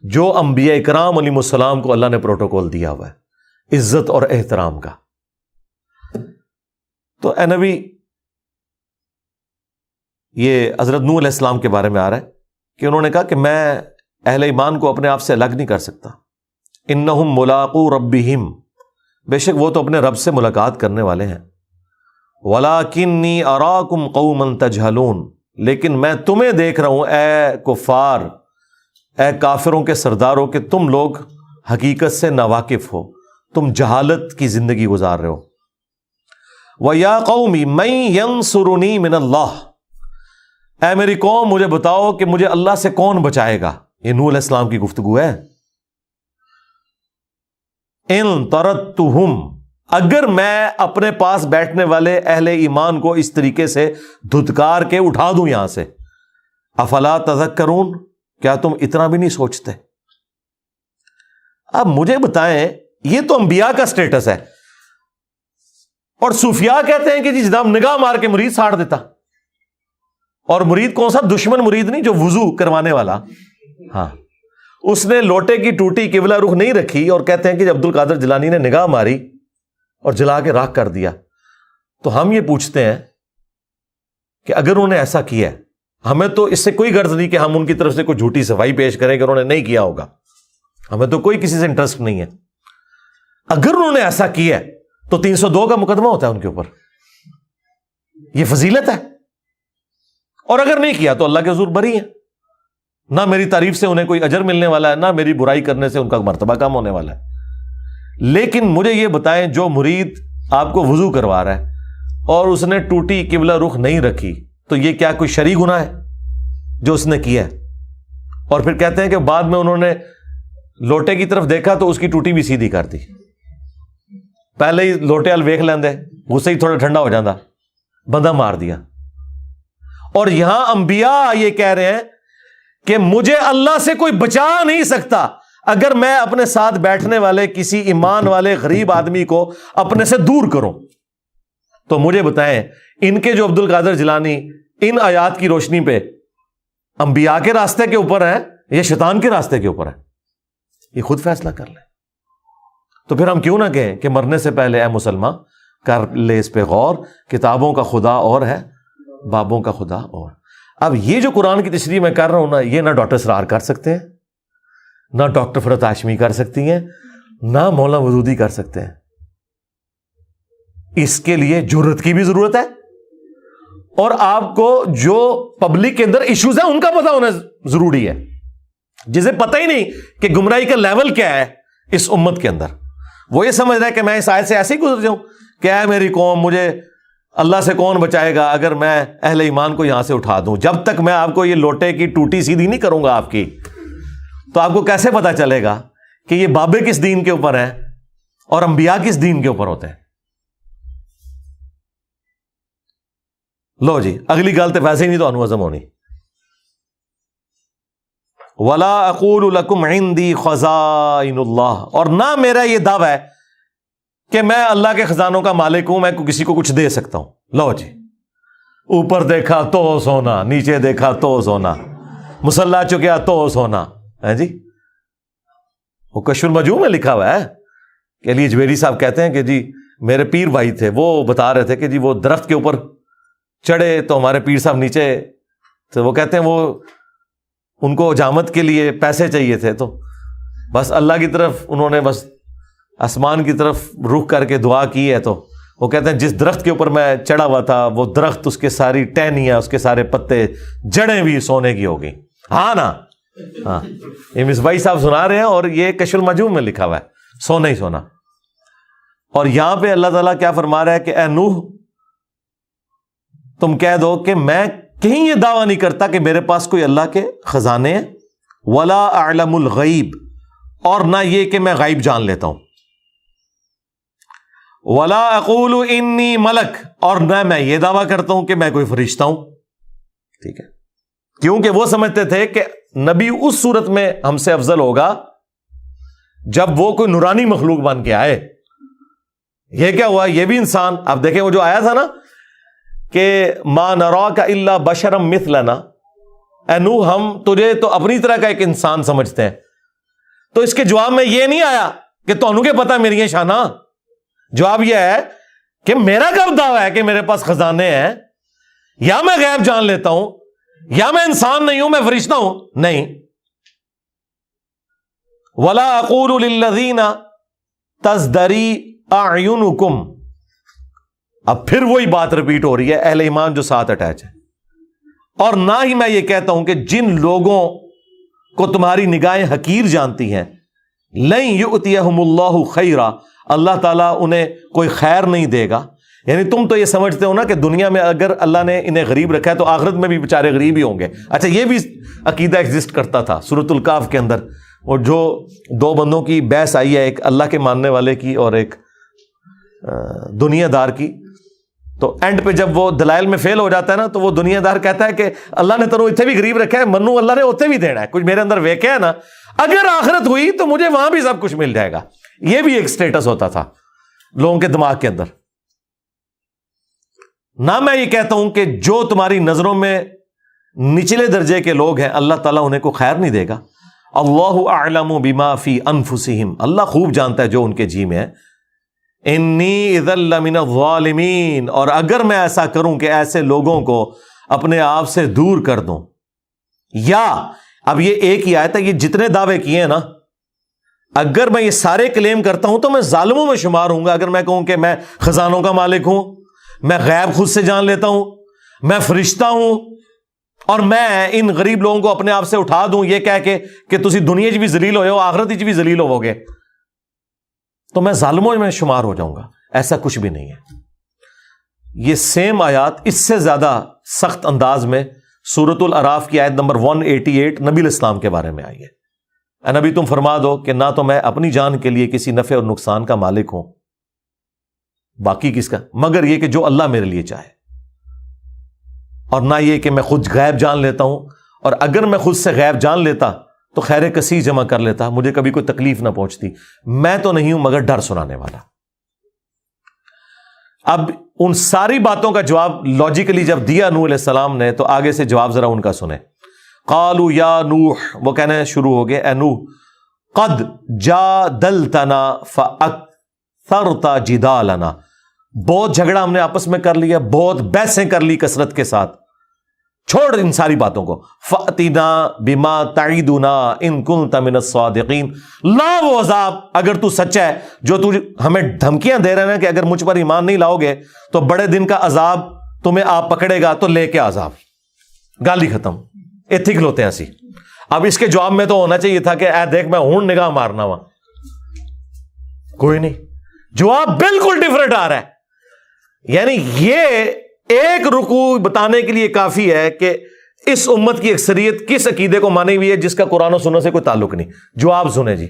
Speaker 1: جو انبیاء اکرام علیہ السلام کو اللہ نے پروٹوکول دیا ہوا ہے عزت اور احترام کا. تو اے نبی, یہ حضرت نوح علیہ السلام کے بارے میں آ رہا ہے کہ انہوں نے کہا کہ میں اہل ایمان کو اپنے آپ سے الگ نہیں کر سکتا. انہم ملاقو ربہم, بے شک وہ تو اپنے رب سے ملاقات کرنے والے ہیں. وَلَٰكِنِّي أَرَاكُمْ قَوْمًا تَجْهَلُونَ, لیکن میں تمہیں دیکھ رہا ہوں اے کفار, اے کافروں کے سرداروں, کہ تم لوگ حقیقت سے ناواقف ہو, تم جہالت کی زندگی گزار رہے ہو. وَيَا قَوْمِ مَن يَنصُرُنِي مِنَ اللَّهِ, اے میری قوم مجھے بتاؤ کہ مجھے اللہ سے کون بچائے گا. یہ نوح علیہ السلام کی گفتگو ہے. ان طردتہم, اگر میں اپنے پاس بیٹھنے والے اہل ایمان کو اس طریقے سے دھتکار کے اٹھا دوں یہاں سے, افلا تذکرون, کیا تم اتنا بھی نہیں سوچتے؟ اب مجھے بتائیں, یہ تو انبیاء کا سٹیٹس ہے, اور صوفیاء کہتے ہیں کہ جی جناب نگاہ مار کے مرید ساڑ دیتا. اور مرید کون سا؟ دشمن مرید نہیں, جو وضو کروانے والا. ہاں, اس نے لوٹے کی ٹوٹی قبلہ رخ نہیں رکھی, اور کہتے ہیں کہ عبد القادر جیلانی نے نگاہ ماری اور جلا کے راکھ کر دیا. تو ہم یہ پوچھتے ہیں کہ اگر انہوں نے ایسا کیا ہے, ہمیں تو اس سے کوئی غرض نہیں کہ ہم ان کی طرف سے کوئی جھوٹی صفائی پیش کریں کہ انہوں نے نہیں کیا ہوگا, ہمیں تو کوئی کسی سے انٹرسٹ نہیں ہے. اگر انہوں نے ایسا کیا ہے تو 302 کا مقدمہ ہوتا ہے ان کے اوپر, یہ فضیلت ہے. اور اگر نہیں کیا تو اللہ کے حضور بری ہیں, نہ میری تعریف سے انہیں کوئی اجر ملنے والا ہے, نہ میری برائی کرنے سے ان کا مرتبہ کم ہونے والا ہے. لیکن مجھے یہ بتائیں, جو مرید آپ کو وضو کروا رہا ہے اور اس نے ٹوٹی قبلہ رخ نہیں رکھی, تو یہ کیا کوئی شرعی گناہ ہے جو اس نے کیا ہے؟ اور پھر کہتے ہیں کہ بعد میں انہوں نے لوٹے کی طرف دیکھا تو اس کی ٹوٹی بھی سیدھی کر دی. پہلے ہی لوٹے ال ویکھ لیندے, غصے ہی تھوڑا ٹھنڈا ہو جاتا, بندہ مار دیا. اور یہاں انبیاء یہ کہہ رہے ہیں کہ مجھے اللہ سے کوئی بچا نہیں سکتا اگر میں اپنے ساتھ بیٹھنے والے کسی ایمان والے غریب آدمی کو اپنے سے دور کروں. تو مجھے بتائیں, ان کے جو عبد القادر جیلانی ان آیات کی روشنی پہ انبیاء کے راستے کے اوپر ہے یا شیطان کے راستے کے اوپر ہے؟ یہ خود فیصلہ کر لیں. تو پھر ہم کیوں نہ کہیں کہ مرنے سے پہلے اے مسلمان کر لے اس پہ غور, کتابوں کا خدا اور ہے, بابوں کا خدا اور. اب یہ جو قرآن کی تشریح میں کر رہا ہوں نا, یہ نہ ڈاکٹر اسرار کر سکتے ہیں, نہ ڈاکٹر فرحت ہاشمی کر سکتی ہیں, نہ مولانا ودودی کر سکتے ہیں. اس کے لیے جرت کی بھی ضرورت ہے, اور آپ کو جو پبلک کے اندر ایشوز ہیں ان کا پتہ ہونا ضروری ہے. جسے پتہ ہی نہیں کہ گمراہی کا لیول کیا ہے اس امت کے اندر, وہ یہ سمجھ رہا ہے کہ میں اس آیت سے ایسے ہی گزر جاؤں کہ اے میری قوم مجھے اللہ سے کون بچائے گا اگر میں اہل ایمان کو یہاں سے اٹھا دوں. جب تک میں آپ کو یہ لوٹے کی ٹوٹی سیدھی نہیں کروں گا آپ کی, تو آپ کو کیسے پتا چلے گا کہ یہ بابے کس دین کے اوپر ہیں اور انبیاء کس دین کے اوپر ہوتے ہیں؟ لو جی, اگلی گل تو ویسے ہی نہیں تو انوزم ہونی. وَلَا أَقُولُ لَكُمْ عِنْدِي خَزَائِنُ اللَّهِ, اور نہ میرا یہ دعویٰ ہے کہ میں اللہ کے خزانوں کا مالک ہوں, میں کسی کو کچھ دے سکتا ہوں. لو جی, اوپر دیکھا تو سونا, نیچے دیکھا تو سونا, مصلی چکیا تو سونا ہے جی. وہ کشف المجموع میں لکھا ہوا ہے کہ علی اجمیری صاحب کہتے ہیں کہ جی میرے پیر بھائی تھے, وہ بتا رہے تھے کہ جی وہ درخت کے اوپر چڑھے تو ہمارے پیر صاحب نیچے, تو وہ کہتے ہیں وہ ان کو حجامت کے لیے پیسے چاہیے تھے, تو بس اللہ کی طرف انہوں نے بس آسمان کی طرف رخ کر کے دعا کی ہے. تو وہ کہتے ہیں جس درخت کے اوپر میں چڑھا ہوا تھا وہ درخت, اس کے ساری ٹہنیاں, اس کے سارے پتے, جڑیں بھی سونے کی ہو گئی. ہاں نا, ہاں, یہ مصباحی صاحب سنا رہے ہیں اور یہ کشف المجموع میں لکھا ہوا ہے, سونا ہی سونا. اور یہاں پہ اللہ تعالیٰ کیا فرما رہا ہے کہ اے نوح تم کہہ دو کہ میں کہیں یہ دعویٰ نہیں کرتا کہ میرے پاس کوئی اللہ کے خزانے ہیں. ولا اعلم الغیب, اور نہ یہ کہ میں غیب جان لیتا ہوں. ولا اقول انی ملک, اور نہ میں یہ دعویٰ کرتا ہوں کہ میں کوئی فرشتہ ہوں. ٹھیک ہے, کیونکہ وہ سمجھتے تھے کہ نبی اس صورت میں ہم سے افضل ہوگا جب وہ کوئی نورانی مخلوق بن کے آئے. یہ کیا ہوا؟ یہ بھی انسان. اب دیکھیں وہ جو آیا تھا نا کہ ما نراک الا بشرا مثلنا، اے نوح ہم تجھے تو اپنی طرح کا ایک انسان سمجھتے ہیں. تو اس کے جواب میں یہ نہیں آیا کہ تانوں کے پتہ میری شانہ. جواب یہ ہے کہ میرا کب دعویٰ ہے کہ میرے پاس خزانے ہیں، یا میں غیب جان لیتا ہوں، یا میں انسان نہیں ہوں، میں فرشتہ ہوں. نہیں. ولا اقول للذین تزدری اعینکم. اب پھر وہی بات ریپیٹ ہو رہی ہے، اہل ایمان جو ساتھ اٹیچ ہے. اور نہ ہی میں یہ کہتا ہوں کہ جن لوگوں کو تمہاری نگاہیں حقیر جانتی ہیں، لن یؤتیہم اللہ خیرا، اللہ تعالیٰ انہیں کوئی خیر نہیں دے گا. یعنی تم تو یہ سمجھتے ہو نا کہ دنیا میں اگر اللہ نے انہیں غریب رکھا ہے تو آخرت میں بھی بیچارے غریب ہی ہوں گے. اچھا یہ بھی عقیدہ ایگزسٹ کرتا تھا سورۃ الکہف کے اندر. اور جو دو بندوں کی بحث آئی ہے، ایک اللہ کے ماننے والے کی اور ایک دنیا دار کی، تو اینڈ پہ جب وہ دلائل میں فیل ہو جاتا ہے نا تو وہ دنیا دار کہتا ہے کہ اللہ نے تنو اتنے بھی غریب رکھا ہے، منو اللہ نے اتنے بھی دینا ہے. کچھ میرے اندر ویکے ہے نا، اگر آخرت ہوئی تو مجھے وہاں بھی سب کچھ مل جائے گا. یہ بھی ایک سٹیٹس ہوتا تھا لوگوں کے دماغ کے اندر. نہ میں یہ کہتا ہوں کہ جو تمہاری نظروں میں نچلے درجے کے لوگ ہیں اللہ تعالیٰ انہیں کو خیر نہیں دے گا. اللہ اعلم بما فی انفسہم، اللہ خوب جانتا ہے جو ان کے جی میں ہے. انی اذا لمن الظالمین، اور اگر میں ایسا کروں کہ ایسے لوگوں کو اپنے آپ سے دور کر دوں. یا اب یہ ایک ہی آیت ہے، یہ جتنے دعوے کیے ہیں نا، اگر میں یہ سارے کلیم کرتا ہوں تو میں ظالموں میں شمار ہوں گا. اگر میں کہوں کہ میں خزانوں کا مالک ہوں، میں غیب خود سے جان لیتا ہوں، میں فرشتہ ہوں، اور میں ان غریب لوگوں کو اپنے آپ سے اٹھا دوں یہ کہہ کے کہ تسی دنیا چ بھی ذلیل ہوئے ہو، آخرت چ بھی ذلیل ہوو گے، تو میں ظالموں میں شمار ہو جاؤں گا. ایسا کچھ بھی نہیں ہے. یہ سیم آیات اس سے زیادہ سخت انداز میں سورۃ الاعراف کی آیت نمبر 188 نبی الاسلام کے بارے میں آئی ہے. اے نبی تم فرما دو کہ نہ تو میں اپنی جان کے لیے کسی نفع اور نقصان کا مالک ہوں، باقی کس کا، مگر یہ کہ جو اللہ میرے لیے چاہے، اور نہ یہ کہ میں خود غیب جان لیتا ہوں، اور اگر میں خود سے غیب جان لیتا تو خیر کثیر جمع کر لیتا، مجھے کبھی کوئی تکلیف نہ پہنچتی. میں تو نہیں ہوں مگر ڈر سنانے والا. اب ان ساری باتوں کا جواب لاجیکلی جب دیا نوح علیہ السلام نے، تو آگے سے جواب ذرا ان کا سنیں. قالوا یا نوح، وہ کہنے شروع ہو گئے اے نوح، قد جادلتنا فاکثرت جدالنا، بہت جھگڑا ہم نے آپس میں کر لیا، بہت بحثیں کر لی کثرت کے ساتھ، چھوڑ ان ساری باتوں کو. فأتنا بما تعیدنا ان کنت من الصادقین، لا وہ عذاب اگر تو سچا ہے جو تو ہمیں دھمکیاں دے رہے ہیں کہ اگر مجھ پر ایمان نہیں لاؤ گے تو بڑے دن کا عذاب تمہیں آپ پکڑے گا، تو لے کے عذاب. گالی ختم، ایتھی کھلوتے ہیں سی. اب اس کے جواب میں تو ہونا چاہیے تھا کہ اے دیکھ میں ہوں نگاہ مارنا ہوا، کوئی نہیں. جواب بالکل ڈفرنٹ آ رہا ہے. یعنی یہ ایک رکوع بتانے کے لیے کافی ہے کہ اس امت کی اکثریت کس عقیدے کو مانی ہوئی ہے جس کا قرآن و سنت سے کوئی تعلق نہیں. جواب سنیں جی.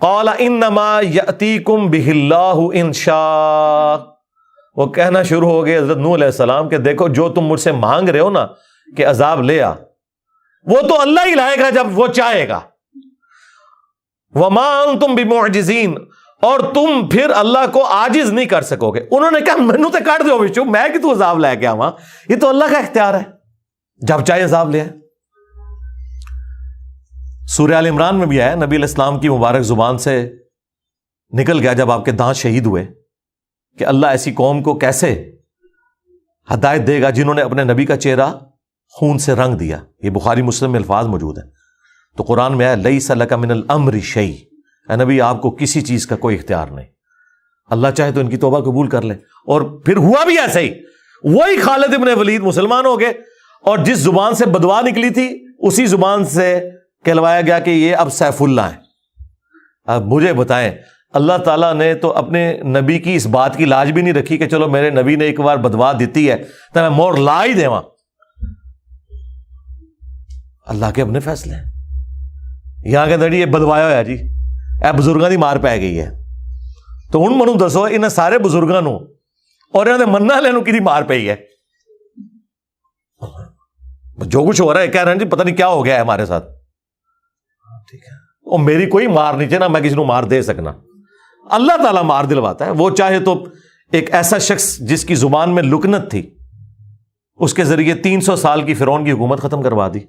Speaker 1: قال انما یاتیکم بہ اللہ ان شاء، وہ کہنا شروع ہو گئے حضرت نوح علیہ السلام کہ دیکھو جو تم مجھ سے مانگ رہے ہو نا کہ عذاب لے آ، وہ تو اللہ ہی لائے گا جب وہ چاہے گا. وما انتم بمعجزین، اور تم پھر اللہ کو عاجز نہیں کر سکو گے. انہوں نے کہا مینوں تے کٹ دیو وچوں، میں کہ تو عذاب لے کے آواں، یہ تو اللہ کا اختیار ہے، جب چاہے عذاب لے آئے. سورہ آل عمران میں بھی آیا، نبی علیہ السلام کی مبارک زبان سے نکل گیا جب آپ کے دانت شہید ہوئے کہ اللہ ایسی قوم کو کیسے ہدایت دے گا جنہوں نے اپنے نبی کا چہرہ خون سے رنگ دیا. یہ بخاری مسلم میں الفاظ موجود ہیں. تو قرآن میں آیا لیس لک من الامر شیء، اے نبی آپ کو کسی چیز کا کوئی اختیار نہیں، اللہ چاہے تو ان کی توبہ قبول کر لے. اور پھر ہوا بھی ایسے ہی، وہی خالد ابن ولید مسلمان ہو گئے، اور جس زبان سے بدوا نکلی تھی اسی زبان سے کہلوایا گیا کہ یہ اب سیف اللہ ہیں. اب مجھے بتائیں، اللہ تعالیٰ نے تو اپنے نبی کی اس بات کی لاج بھی نہیں رکھی کہ چلو میرے نبی نے ایک بار بدوا دیتی ہے تو میں مور لا ہی دیواں. اللہ کے اپنے فیصلے ہیں. یہاں کہ یہ بدوایا ہوا جی، اے بزرگاں دی مار پی گئی ہے، تو ہن منوں دسو انہاں سارے بزرگاں نو اور انہاں دے منن والے نو کدی مار پئی ہے؟ جو کچھ ہو رہا ہے کہہ رہے ہیں جی پتہ نہیں کیا ہو گیا ہے ہمارے ساتھ. ٹھیک ہے, اور میری کوئی مار نہیں چاہیے, نہ میں کسی کو مار دے سکنا. اللہ تعالیٰ مار دلواتا ہے. وہ چاہے تو ایک ایسا شخص جس کی زبان میں لکنت تھی, اس کے ذریعے 300 سال کی فرعون کی حکومت ختم کروا دی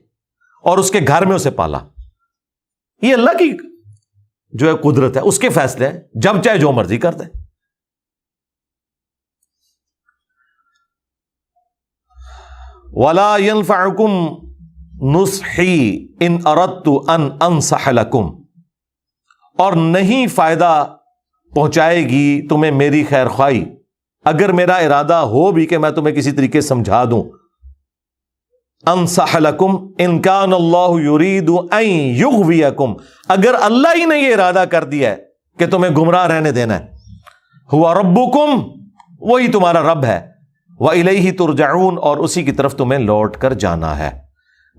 Speaker 1: اور اس کے گھر میں اسے پالا. یہ اللہ کی جو ہے قدرت ہے, اس کے فیصلے ہیں, جب چاہے جو مرضی کر دے. وَلَا يَنفَعُكُمْ نُصْحِي إِنْ أَرَدْتُ أَنْ أَنْصَحَ لَكُمْ, اور نہیں فائدہ پہنچائے گی تمہیں میری خیر خواہی اگر میرا ارادہ ہو بھی کہ میں تمہیں کسی طریقے سمجھا دوں. انصح لکم ان کان اللہ یرید ان یغویکم, اگر اللہ ہی نے یہ ارادہ کر دیا ہے کہ تمہیں گمراہ رہنے دینا ہے. ہوا ربکم, وہی تمہارا رب ہے. وَإِلَيْهِ تُرْجَعُونَ, اور اسی کی طرف تمہیں لوٹ کر جانا ہے.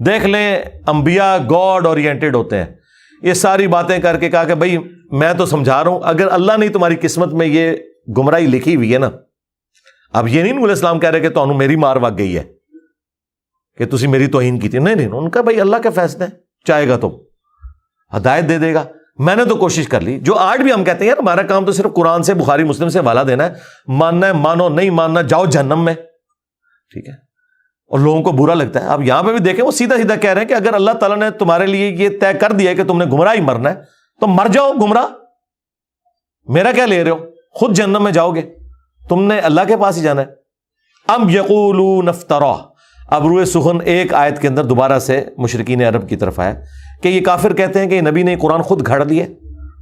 Speaker 1: دیکھ لیں انبیاء گاڈ اورینٹڈ ہوتے ہیں. یہ ساری باتیں کر کے کہا کہ بھئی میں تو سمجھا رہا ہوں, اگر اللہ نے تمہاری قسمت میں یہ گمراہی لکھی ہوئی ہے نا, اب یہ نہیں نبی علیہ السلام کہہ رہے کہ تمہیں میری مار وگ گئی ہے کہ تسی میری توہین کی تھی. نہیں, ان کا بھائی اللہ کے فیصلے ہیں, چاہے گا تو ہدایت دے دے گا. میں نے تو کوشش کر لی. جو آج بھی ہم کہتے ہیں یار ہمارا کام تو صرف قرآن سے, بخاری مسلم سے حوالہ دینا ہے, ماننا ہے مانو, نہیں ماننا جاؤ جہنم میں. ٹھیک ہے, اور لوگوں کو برا لگتا ہے. اب یہاں پہ بھی دیکھیں, وہ سیدھا سیدھا کہہ رہے ہیں کہ اگر اللہ تعالیٰ نے تمہارے لیے یہ طے کر دیا ہے کہ تم نے گمراہ ہی مرنا ہے تو مر جاؤ گمراہ, میرا کیا لے رہے ہو, خود جہنم میں جاؤ گے, تم نے اللہ کے پاس ہی جانا ہے. ام یقولون افترا, اب روئے سخن ایک آیت کے اندر دوبارہ سے مشرکین عرب کی طرف آیا کہ یہ کافر کہتے ہیں کہ یہ نبی نے قرآن خود گھڑ لیے.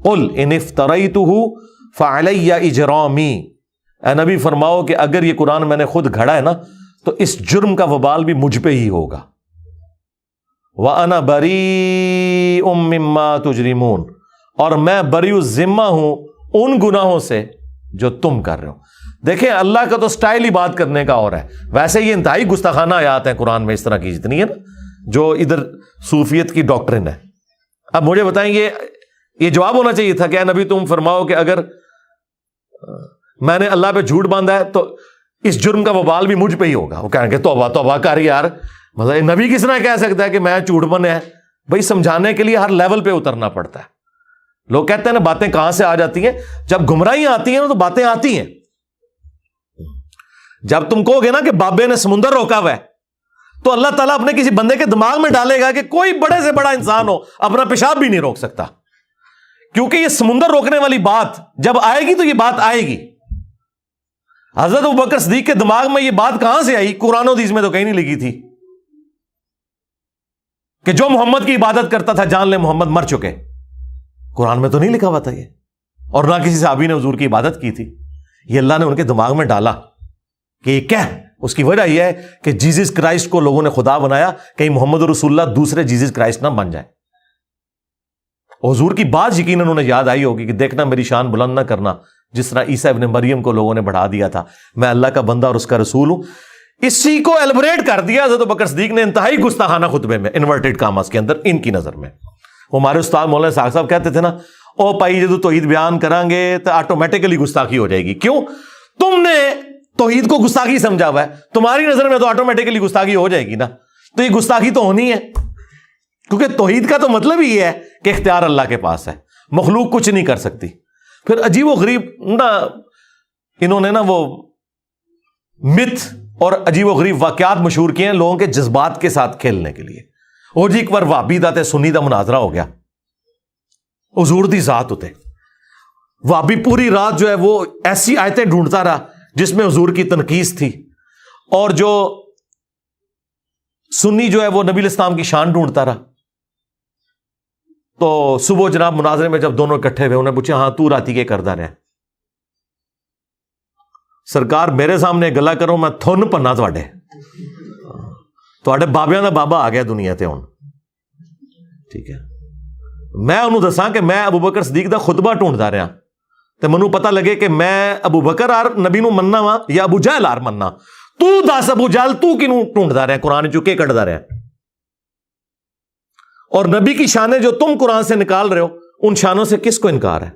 Speaker 1: قل ان افتریتہ فعلی اجرامی, اے نبی فرماؤ کہ اگر یہ قرآن میں نے خود گھڑا ہے نا تو اس جرم کا وبال بھی مجھ پہ ہی ہوگا. وَأَنَا بَرِيءٌ مِّمَّا تُجْرِمُونَ, اور میں بری الذمہ ہوں ان گناہوں سے جو تم کر رہے ہو. دیکھیں اللہ کا تو سٹائل ہی بات کرنے کا اور ہے. ویسے یہ انتہائی گستاخانہ آیات ہیں قرآن میں اس طرح کی جتنی ہے نا, جو ادھر صوفیت کی ڈاکٹرن ہے. اب مجھے بتائیں, یہ جواب ہونا چاہیے تھا کہ اے نبی تم فرماؤ کہ اگر میں نے اللہ پہ جھوٹ باندھا ہے تو اس جرم کا وبال بھی مجھ پہ ہی ہوگا. وہ کہیں گے توبہ توبہ کر یار, مطلب نبی کس طرح کہہ سکتا ہے کہ میں جھوٹ بنے ہے. بھائی سمجھانے کے لیے ہر لیول پہ اترنا پڑتا ہے. لوگ کہتے ہیں نا باتیں کہاں سے آ جاتی ہیں, جب گمراہیاں آتی ہیں نا تو باتیں آتی ہیں. جب تم کہو گے نا کہ بابے نے سمندر روکا ہوا ہے تو اللہ تعالیٰ اپنے کسی بندے کے دماغ میں ڈالے گا کہ کوئی بڑے سے بڑا انسان ہو اپنا پیشاب بھی نہیں روک سکتا, کیونکہ یہ سمندر روکنے والی بات جب آئے گی تو یہ بات آئے گی. حضرت ابوبکر صدیق کے دماغ میں یہ بات کہاں سے آئی؟ قرآن و حدیث میں تو کہیں نہیں لکھی تھی کہ جو محمد کی عبادت کرتا تھا جان لے محمد مر چکے. قرآن میں تو نہیں لکھا ہوا تھا یہ, اور نہ کسی صحابی نے حضور کی عبادت کی تھی. یہ اللہ نے ان کے دماغ میں ڈالا کہ یہ کیا ہے. اس کی وجہ یہ ہے کہ جیزس کرائسٹ کو لوگوں نے خدا بنایا, کہیں محمد رسول اللہ دوسرے جیزس کرائسٹ نہ بن جائے. حضور کی بات یقیناً انہیں یاد آئی ہوگی کہ دیکھنا میری شان بلند نہ کرنا, جس طرح عیسیٰ ابن مریم کو لوگوں نے بڑھا دیا تھا, میں اللہ کا بندہ اور اس کا رسول ہوں. اسی کو ایلبریٹ کر دیا حضرت ابوبکر صدیق نے انتہائی گستاخانہ خطبے میں, انورٹڈ کاماز کے اندر, ان کی نظر میں. وہ ہمارے استاد مولانا ساق صاحب کہتے تھے نا, او پائی جدو توحید بیان کریں گے تو آٹومیٹکلی گستاخی ہو جائے گی. کیوں؟ تم نے توحید کو گستاخی سمجھا ہوا ہے, تمہاری نظر میں تو آٹومیٹکلی گستاخی ہو جائے گی نا. تو یہ گستاخی تو ہونی ہے, کیونکہ توحید کا تو مطلب ہی ہے کہ اختیار اللہ کے پاس ہے, مخلوق کچھ نہیں کر سکتی. پھر عجیب و غریب نا انہوں نے نا وہ مت اور عجیب و غریب واقعات مشہور کیے ہیں لوگوں کے جذبات کے ساتھ کھیلنے کے لیے. وہ جی ایک بار وہابی دا تے سنی دا مناظرہ ہو گیا, حضور دی ذات ہوتے وہابی پوری رات جو ہے وہ ایسی آیتیں ڈھونڈتا رہا جس میں حضور کی تنقیص تھی, اور جو سنی جو ہے وہ نبی الاسلام کی شان ڈھونڈتا رہا. تو صبح جناب مناظرے میں جب دونوں اکٹھے ہوئے, انہیں پوچھا ہاں تو راتی کے کردہ رہے؟ سرکار میرے سامنے گلا کرو میں تھن پنا تھوڑے بابیاں دا بابا آ گیا دنیا تے ہن. ٹھیک ہے, میں انہوں دساں کہ میں ابوبکر صدیق دا خطبہ ڈھونڈتا رہا تے منو پتہ لگے کہ میں ابوبکر آر نبی نو مننا وا یا ابو جہل آر مننا. تو دس ابو جہل تو کنوں ڈھونڈتا رہا قرآن چکے کٹدا رہا, اور نبی کی شانیں جو تم قرآن سے نکال رہے ہو ان شانوں سے کس کو انکار ہے؟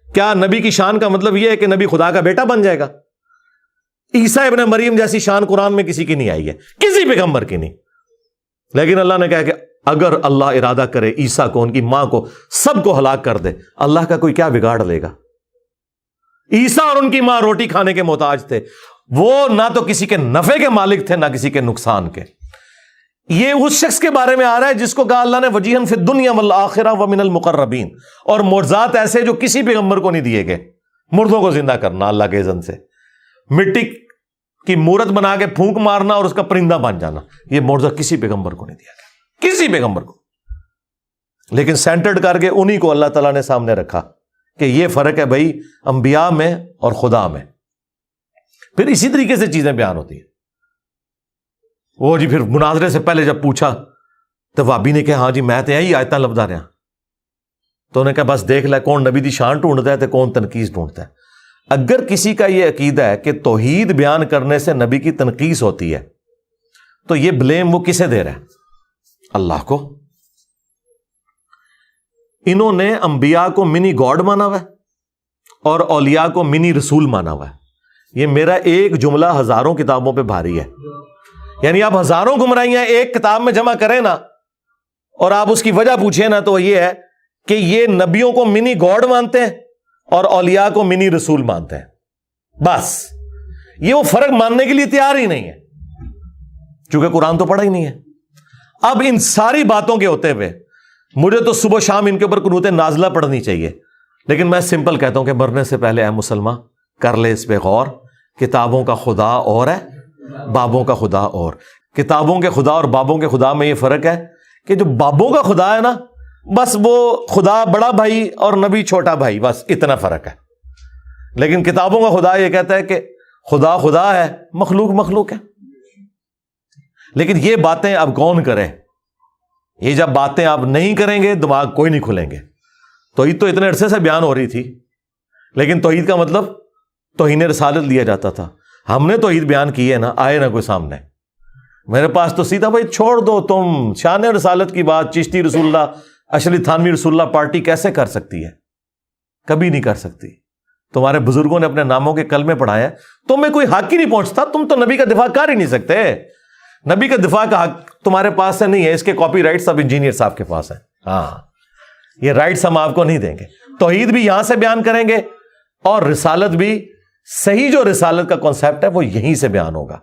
Speaker 1: کیا نبی کی شان کا مطلب یہ ہے کہ نبی خدا کا بیٹا بن جائے گا؟ عیسیٰ ابن مریم جیسی شان قرآن میں کسی کی نہیں آئی ہے, کسی پیغمبر کی نہیں. لیکن اللہ نے کہا کہ اگر اللہ ارادہ کرے عیسیٰ کو، ان کی ماں کو، سب کو ہلاک کر دے، اللہ کا کوئی کیا بگاڑ لے گا؟ عیسیٰ اور ان کی ماں روٹی کھانے کے محتاج تھے، وہ نہ تو کسی کے نفع کے مالک تھے نہ کسی کے نقصان کے۔ یہ اس شخص کے بارے میں آ رہا ہے جس کو کہا اللہ نے وجیہن فی الدنیا والآخرہ ومن المقربین، اور معجزات ایسے جو کسی پیغمبر کو نہیں دیے گئے، مردوں کو زندہ کرنا اللہ کے اذن سے، مٹی کی مورت بنا کے پھونک مارنا اور اس کا پرندہ بن جانا، یہ معجزہ کسی پیغمبر کو نہیں دیا گیا، کسی پیغمبر کو۔ لیکن سینٹرڈ کر کے انہی کو اللہ تعالیٰ نے سامنے رکھا کہ یہ فرق ہے بھائی انبیاء میں اور خدا میں۔ پھر اسی طریقے سے چیزیں بیان ہوتی ہیں۔ وہ جی پھر مناظرے سے پہلے جب پوچھا تو وابی نے کہا ہاں جی میں تو یہی آیتاں لفظ رہا، تو انہوں نے کہا بس دیکھ لے کون نبی دی شان ڈھونڈتا ہے تو کون تنقیص ڈھونڈتا ہے۔ اگر کسی کا یہ عقیدہ ہے کہ توحید بیان کرنے سے نبی کی تنقیص ہوتی ہے تو یہ بلیم وہ کسے دے رہا ہے؟ اللہ کو۔ انہوں نے انبیاء کو منی گاڈ مانا ہوا ہے اور اولیاء کو منی رسول مانا ہوا ہے۔ یہ میرا ایک جملہ ہزاروں کتابوں پہ بھاری ہے، یعنی آپ ہزاروں گمراہیاں ایک کتاب میں جمع کریں نا اور آپ اس کی وجہ پوچھیں نا تو یہ ہے کہ یہ نبیوں کو منی گاڈ مانتے ہیں اور اولیاء کو منی رسول مانتے ہیں، بس یہ وہ فرق ماننے کے لیے تیار ہی نہیں ہے، چونکہ قرآن تو پڑھا ہی نہیں ہے۔ اب ان ساری باتوں کے ہوتے ہوئے مجھے تو صبح شام ان کے اوپر قنوت نازلہ پڑھنی چاہیے، لیکن میں سمپل کہتا ہوں کہ مرنے سے پہلے اے مسلمان کر لے اس پہ غور، کتابوں کا خدا اور ہے، بابوں کا خدا اور۔ کتابوں کے خدا اور بابوں کے خدا میں یہ فرق ہے کہ جو بابوں کا خدا ہے نا بس وہ خدا بڑا بھائی اور نبی چھوٹا بھائی، بس اتنا فرق ہے۔ لیکن کتابوں کا خدا یہ کہتا ہے کہ خدا خدا ہے، مخلوق مخلوق ہے۔ لیکن یہ باتیں اب کون کرے؟ یہ جب باتیں آپ نہیں کریں گے دماغ کوئی نہیں کھلیں گے۔ توحید تو اتنے عرصے سے بیان ہو رہی تھی، لیکن توحید کا مطلب توہین رسالت لیا جاتا تھا۔ ہم نے توحید بیان کی ہے نا، آئے نا کوئی سامنے، میرے پاس تو سیدھا بھائی چھوڑ دو تم شان رسالت کی بات، چشتی رسول اللہ اشرف تھانوی رسول اللہ پارٹی کیسے کر سکتی ہے؟ کبھی نہیں کر سکتی۔ تمہارے بزرگوں نے اپنے ناموں کے کلمے پڑھائے، تمہیں کوئی حق ہی نہیں پہنچتا، تم تو نبی کا دفاع کر ہی نہیں سکتے۔ نبی کا دفاع کا حق تمہارے پاس سے نہیں ہے، اس کے کاپی رائٹ سب انجینئر صاحب کے پاس ہیں۔ ہاں یہ رائٹس ہم آپ کو نہیں دیں گے۔ توحید بھی یہاں سے بیان کریں گے اور رسالت بھی، صحیح جو رسالت کا کانسیپٹ ہے وہ یہیں سے بیان ہوگا۔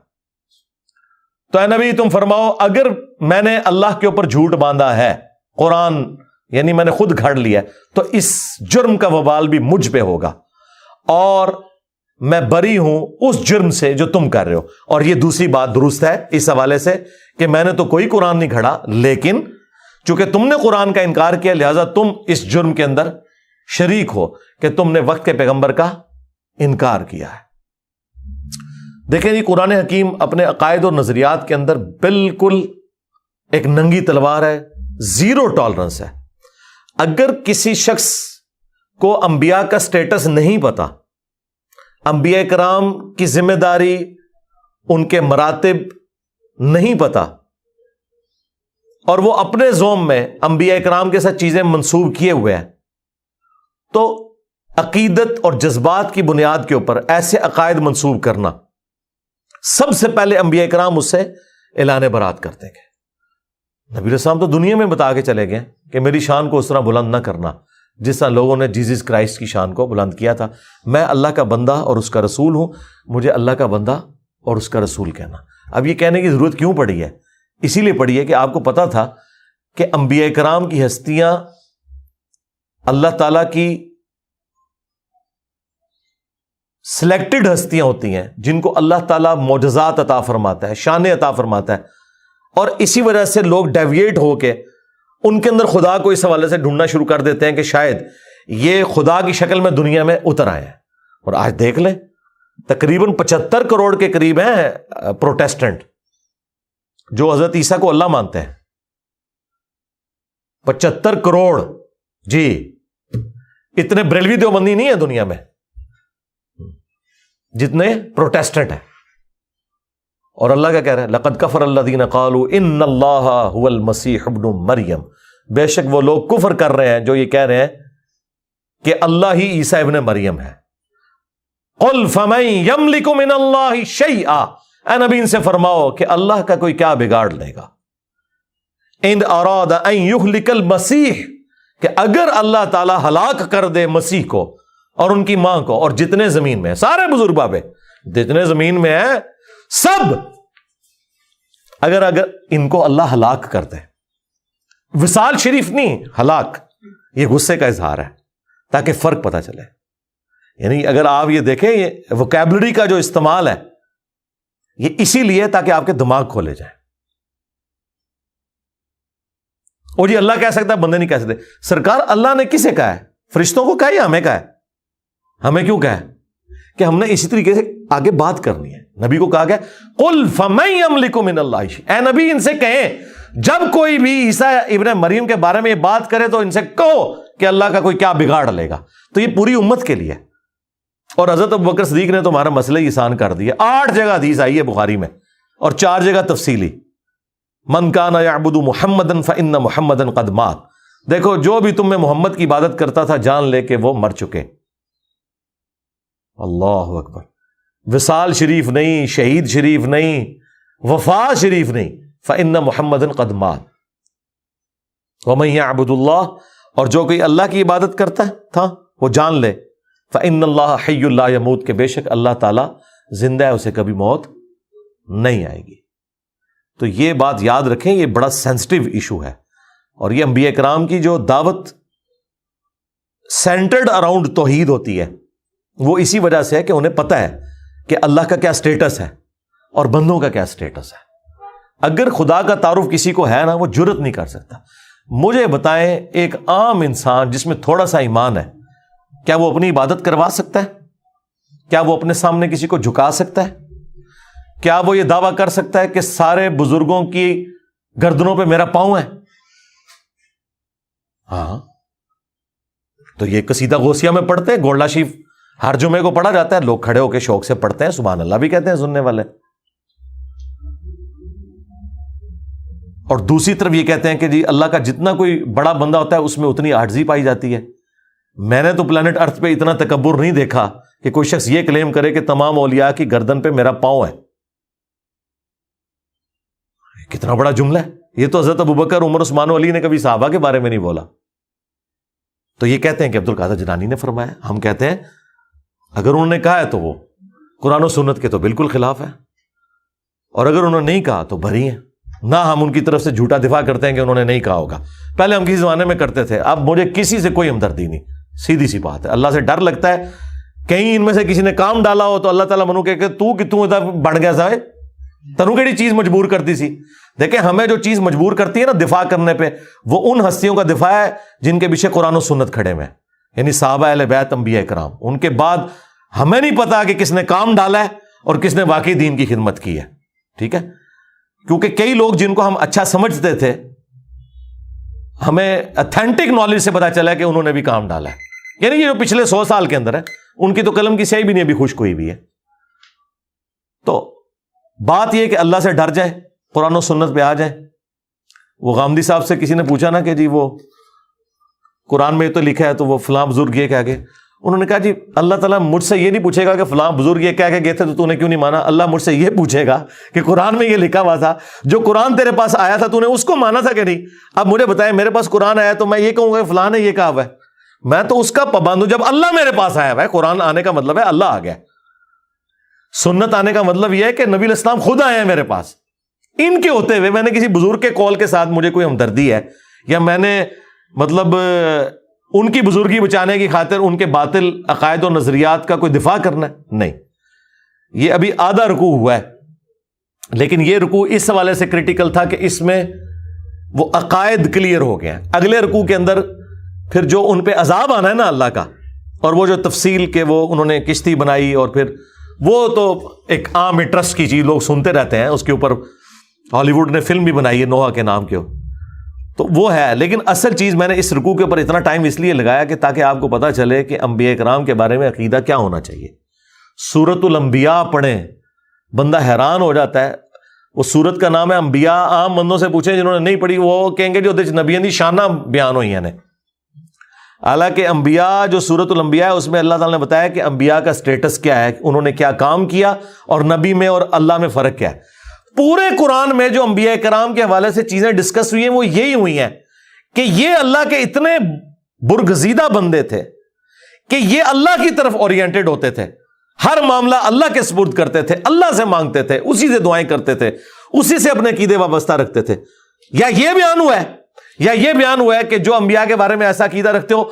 Speaker 1: تو اے نبی تم فرماؤ اگر میں نے اللہ کے اوپر جھوٹ باندھا ہے، قرآن یعنی میں نے خود گھڑ لیا تو اس جرم کا وبال بھی مجھ پہ ہوگا، اور میں بری ہوں اس جرم سے جو تم کر رہے ہو۔ اور یہ دوسری بات درست ہے اس حوالے سے کہ میں نے تو کوئی قرآن نہیں گھڑا، لیکن چونکہ تم نے قرآن کا انکار کیا لہذا تم اس جرم کے اندر شریک ہو کہ تم نے وقت کے پیغمبر کا انکار کیا ہے۔ دیکھیں جی قرآن حکیم اپنے عقائد اور نظریات کے اندر بالکل ایک ننگی تلوار ہے، زیرو ٹالرنس ہے۔ اگر کسی شخص کو انبیاء کا سٹیٹس نہیں پتا، انبیاء کرام کی ذمہ داری، ان کے مراتب نہیں پتا، اور وہ اپنے زوم میں انبیاء کرام کے ساتھ چیزیں منسوب کیے ہوئے ہیں، تو عقیدت اور جذبات کی بنیاد کے اوپر ایسے عقائد منسوب کرنا، سب سے پہلے انبیاء کرام اس سے اعلان برات کرتے گے۔ نبی علیہ السلام تو دنیا میں بتا کے چلے گئے کہ میری شان کو اس طرح بلند نہ کرنا جس طرح لوگوں نے جیزس کرائسٹ کی شان کو بلند کیا تھا۔ میں اللہ کا بندہ اور اس کا رسول ہوں، مجھے اللہ کا بندہ اور اس کا رسول کہنا۔ اب یہ کہنے کی ضرورت کیوں پڑی ہے؟ اسی لیے پڑی ہے کہ آپ کو پتا تھا کہ انبیاء کرام کی ہستیاں اللہ تعالیٰ کی سلیکٹڈ ہستیاں ہوتی ہیں جن کو اللہ تعالیٰ معجزات عطا فرماتا ہے، شان عطا فرماتا ہے، اور اسی وجہ سے لوگ ڈیویٹ ہو کے ان کے اندر خدا کو اس حوالے سے ڈھونڈنا شروع کر دیتے ہیں کہ شاید یہ خدا کی شکل میں دنیا میں اتر آئے ہیں۔ اور آج دیکھ لیں تقریباً 75 کروڑ کے قریب ہیں پروٹیسٹنٹ جو حضرت عیسیٰ کو اللہ مانتے ہیں۔ 75 کروڑ، جی اتنے بریلوی دیوبندی نہیں ہے دنیا میں جتنے پروٹیسٹنٹ ہیں۔ اور اللہ کیا کہہ رہا ہے؟ لقد کفر الذین قالوا ان اللہ هو المسیح ابن مریم، بے شک وہ لوگ کفر کر رہے ہیں جو یہ کہہ رہے ہیں کہ اللہ ہی عیسیٰ ابن مریم ہے۔ قل فمن یملک من اللہ شیئا، اے نبی ان سے فرماؤ کہ اللہ کا کوئی کیا بگاڑ لے گا؟ ان اراد ان یہلک المسیح، کہ اگر اللہ تعالیٰ ہلاک کر دے مسیح کو اور ان کی ماں کو اور جتنے زمین میں ہیں، سارے بزرگ بابے جتنے زمین میں ہیں سب، اگر ان کو اللہ ہلاک کر دے، وصال شریف نہیں، ہلاک، یہ غصے کا اظہار ہے تاکہ فرق پتہ چلے. یعنی اگر آپ یہ دیکھیں، یہ ووکیبلری کا جو استعمال ہے یہ اسی لیے تاکہ آپ کے دماغ کھولے جائیں. اور یہ اللہ کہہ سکتا ہے، بندے نہیں کہہ سکتے. سرکار اللہ نے کسے کہا ہے؟ فرشتوں کو کہا یا ہمیں کہا ہے؟ ہمیں کیوں کہا ہے؟ کہ ہم نے اسی طریقے سے آگے بات کرنی ہے. نبی کو کہا گیا قل فمن یملک من اللہ شیئا، اے نبی ان سے کہیں جب کوئی بھی عیسیٰ ابن مریم کے بارے میں یہ بات کرے تو ان سے کہو کہ اللہ کا کوئی کیا بگاڑ لے گا. تو یہ پوری امت کے لیے. اور حضرت ابوبکر صدیق نے تو ہمارا مسئلہ ہی آسان کر دیا. 8 جگہ حدیث آئی ہے بخاری میں اور 4 جگہ تفصیلی. من کان یعبد محمدا فان محمدا قد مات، دیکھو جو بھی تم میں محمد کی عبادت کرتا تھا جان لے کہ وہ مر چکے. اللہ اکبر. وصال شریف نہیں، شہید شریف نہیں، وفا شریف نہیں، فان محمدا قد مات. ومن یعبد اللہ، اور جو کوئی اللہ کی عبادت کرتا تھا وہ جان لے فان اللہ حی لا یموت، کہ بے شک اللہ تعالیٰ زندہ ہے، اسے کبھی موت نہیں آئے گی. تو یہ بات یاد رکھیں، یہ بڑا سینسٹیو ایشو ہے. اور یہ انبیاء کرام کی جو دعوت سینٹرڈ اراؤنڈ توحید ہوتی ہے وہ اسی وجہ سے ہے کہ انہیں پتہ ہے کہ اللہ کا کیا سٹیٹس ہے اور بندوں کا کیا سٹیٹس ہے. اگر خدا کا تعارف کسی کو ہے نا، وہ جرت نہیں کر سکتا. مجھے بتائیں ایک عام انسان جس میں تھوڑا سا ایمان ہے، کیا وہ اپنی عبادت کروا سکتا ہے؟ کیا وہ اپنے سامنے کسی کو جھکا سکتا ہے؟ کیا وہ یہ دعویٰ کر سکتا ہے کہ سارے بزرگوں کی گردنوں پہ میرا پاؤں ہے؟ ہاں. تو یہ قصیدہ غوثیہ میں پڑھتے ہیں، گولڈا شریف ہر جمعے کو پڑھا جاتا ہے، لوگ کھڑے ہو کے شوق سے پڑھتے ہیں، سبحان اللہ بھی کہتے ہیں سننے والے. اور دوسری طرف یہ کہتے ہیں کہ جی اللہ کا جتنا کوئی بڑا بندہ ہوتا ہے اس میں اتنی عاجزی پائی جاتی ہے. میں نے تو پلانٹ ارتھ پہ اتنا تکبر نہیں دیکھا کہ کوئی شخص یہ کلیم کرے کہ تمام اولیاء کی گردن پہ میرا پاؤں ہے. کتنا بڑا جملہ ہے. یہ تو حضرت ابوبکر، عمر، عثمان و علی نے کبھی صحابہ کے بارے میں نہیں بولا. تو یہ کہتے ہیں کہ عبد القادر جیلانی نے فرمایا. ہم کہتے ہیں اگر انہوں نے کہا ہے تو وہ قرآن و سنت کے تو بالکل خلاف ہے، اور اگر انہوں نے نہیں کہا تو بری ہیں. نہ ہم ان کی طرف سے جھوٹا دفاع کرتے ہیں کہ انہوں نے نہیں کہا ہوگا. پہلے ہم کسی زمانے میں کرتے تھے، اب مجھے کسی سے کوئی ہمدردی نہیں. سیدھی سی بات ہے. اللہ سے ڈر لگتا ہے کہیں ان میں سے کسی نے کام ڈالا ہو تو اللہ تعالیٰ منو کہ تو ادھر بڑھ گیا سائے تنو کیڑی چیز مجبور کرتی سی. دیکھیں ہمیں جو چیز مجبور کرتی ہے نا دفاع کرنے پہ، وہ ان ہستیوں کا دفاع ہے جن کے پیچھے قرآن و سنت کھڑے میں، یعنی صحابہ اہل بیت، انبیاء کرام. ان کے بعد ہمیں نہیں پتا کہ کس نے کام ڈالا ہے اور کس نے واقعی دین کی خدمت کی ہے. ٹھیک ہے، کیونکہ کئی لوگ جن کو ہم اچھا سمجھتے تھے، ہمیں اتھینٹک نالج سے پتا چلا کہ انہوں نے بھی کام ڈالا ہے. یعنی یہ جو پچھلے 100 سال کے اندر ہے ان کی تو قلم کی سیاہی بھی نہیں ابھی خشک ہوئی بھی ہے. تو بات یہ کہ اللہ سے ڈر جائیں، قرآن و سنت پہ آ جائیں. وہ غامدی صاحب سے کسی نے پوچھا نا کہ جی وہ قرآن میں تو لکھا ہے تو وہ فلاں بزرگ یہ کہہ گئے. انہوں نے کہا جی اللہ تعالیٰ مجھ سے یہ نہیں پوچھے گا کہ فلاں بزرگ یہ کہہ کے گئے تھے تو نے کیوں نہیں مانا. اللہ مجھ سے یہ پوچھے گا کہ قرآن میں یہ لکھا ہوا تھا، جو قرآن تیرے پاس آیا تھا تو نے اس کو مانا تھا کہ نہیں. اب مجھے بتائیں میرے پاس قرآن آیا تو میں یہ کہوں گا کہ فلاں نے یہ کہا ہوا ہے، میں تو اس کا پابند ہوں. جب اللہ میرے پاس آیا ہوا ہے، قرآن آنے کا مطلب ہے اللہ آ گیا، سنت آنے کا مطلب یہ ہے کہ نبی علیہ السلام خود آئے ہیں میرے پاس. ان کے ہوتے ہوئے میں نے کسی بزرگ کے قول کے ساتھ مجھے کوئی ہمدردی ہے یا میں نے مطلب ان کی بزرگی بچانے کی خاطر ان کے باطل عقائد و نظریات کا کوئی دفاع کرنا ہے؟ نہیں. یہ ابھی آدھا رکوع ہوا ہے، لیکن یہ رکوع اس حوالے سے کریٹیکل تھا کہ اس میں وہ عقائد کلیئر ہو گئے ہیں. اگلے رکوع کے اندر پھر جو ان پہ عذاب آنا ہے نا اللہ کا، اور وہ جو تفصیل کے وہ انہوں نے کشتی بنائی اور پھر وہ تو ایک عام انٹرسٹ کی چیز، لوگ سنتے رہتے ہیں. اس کے اوپر ہالی ووڈ نے فلم بھی بنائی ہے نوح کے نام کے، تو وہ ہے. لیکن اصل چیز میں نے اس رکوع کے اوپر اتنا ٹائم اس لیے لگایا کہ تاکہ آپ کو پتا چلے کہ انبیاء کرام کے بارے میں عقیدہ کیا ہونا چاہیے. سورۃ الانبیاء پڑھیں، بندہ حیران ہو جاتا ہے. وہ سورت کا نام ہے انبیاء. عام بندوں سے پوچھیں جنہوں نے نہیں پڑھی، وہ کہیں گے جو نبیوں دی شانہ بیان ہوئی ہیں. حالانکہ انبیاء جو سورۃ الانبیاء ہے اس میں اللہ تعالیٰ نے بتایا کہ انبیاء کا سٹیٹس کیا ہے، انہوں نے کیا کام کیا، اور نبی میں اور اللہ میں فرق کیا ہے. پورے قرآن میں جو انبیاء کرام کے حوالے سے چیزیں ڈسکس ہوئی ہیں وہ یہی ہوئی ہیں کہ یہ اللہ کے اتنے برگزیدہ بندے تھے کہ یہ اللہ کی طرف اورینٹڈ ہوتے تھے، ہر معاملہ اللہ کے سپرد کرتے تھے، اللہ سے مانگتے تھے، اسی سے دعائیں کرتے تھے، اسی سے اپنے عقیدے وابستہ رکھتے تھے۔ یا یہ بیان ہوا ہے کہ جو انبیاء کے بارے میں ایسا عقیدہ رکھتے ہو،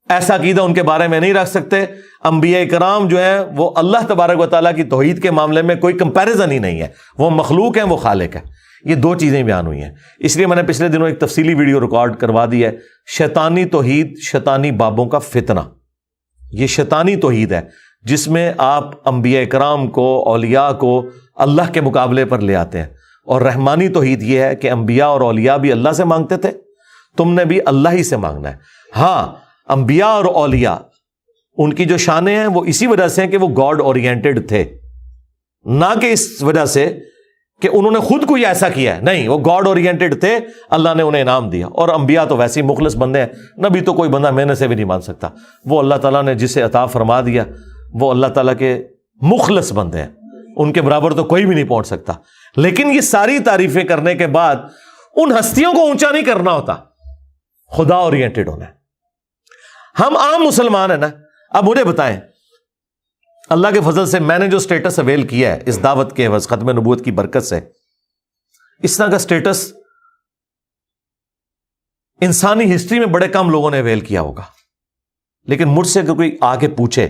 Speaker 1: ایسا عقیدہ ان کے بارے میں نہیں رکھ سکتے۔ انبیاء کرام جو ہیں وہ اللہ تبارک و تعالیٰ کی توحید کے معاملے میں کوئی کمپیریزن ہی نہیں ہے، وہ مخلوق ہیں، وہ خالق ہے۔ یہ دو چیزیں بیان ہوئی ہیں۔ اس لیے میں نے پچھلے دنوں ایک تفصیلی ویڈیو ریکارڈ کروا دی ہے، شیطانی توحید، شیطانی بابوں کا فتنہ۔ یہ شیطانی توحید ہے جس میں آپ انبیاء کرام کو، اولیاء کو اللہ کے مقابلے پر لے آتے ہیں، اور رحمانی توحید یہ ہے کہ انبیاء اور اولیاء بھی اللہ سے مانگتے تھے، تم نے بھی اللہ ہی سے مانگنا ہے۔ ہاں، انبیاء اور اولیاء ان کی جو شانیں ہیں وہ اسی وجہ سے ہیں کہ وہ گاڈ اورینٹڈ تھے، نہ کہ اس وجہ سے کہ انہوں نے خود کوئی ایسا کیا ہے، نہیں، وہ گاڈ اورینٹڈ تھے، اللہ نے انہیں انعام دیا۔ اور انبیاء تو ویسے ہی مخلص بندے ہیں، نبی تو کوئی بندہ محنت سے بھی نہیں مان سکتا، وہ اللہ تعالیٰ نے جسے عطا فرما دیا وہ اللہ تعالیٰ کے مخلص بندے ہیں، ان کے برابر تو کوئی بھی نہیں پہنچ سکتا۔ لیکن یہ ساری تعریفیں کرنے کے بعد ان ہستیوں کو اونچا نہیں کرنا ہوتا، خدا اورینٹڈ ہونا ہے۔ ہم عام مسلمان ہیں نا۔ اب مجھے بتائیں، اللہ کے فضل سے میں نے جو سٹیٹس اویل کیا ہے اس دعوت کے عوض ختم نبوت کی برکت سے، اس طرح کا سٹیٹس انسانی ہسٹری میں بڑے کم لوگوں نے اویل کیا ہوگا۔ لیکن مجھ سے اگر کوئی آ کے پوچھے،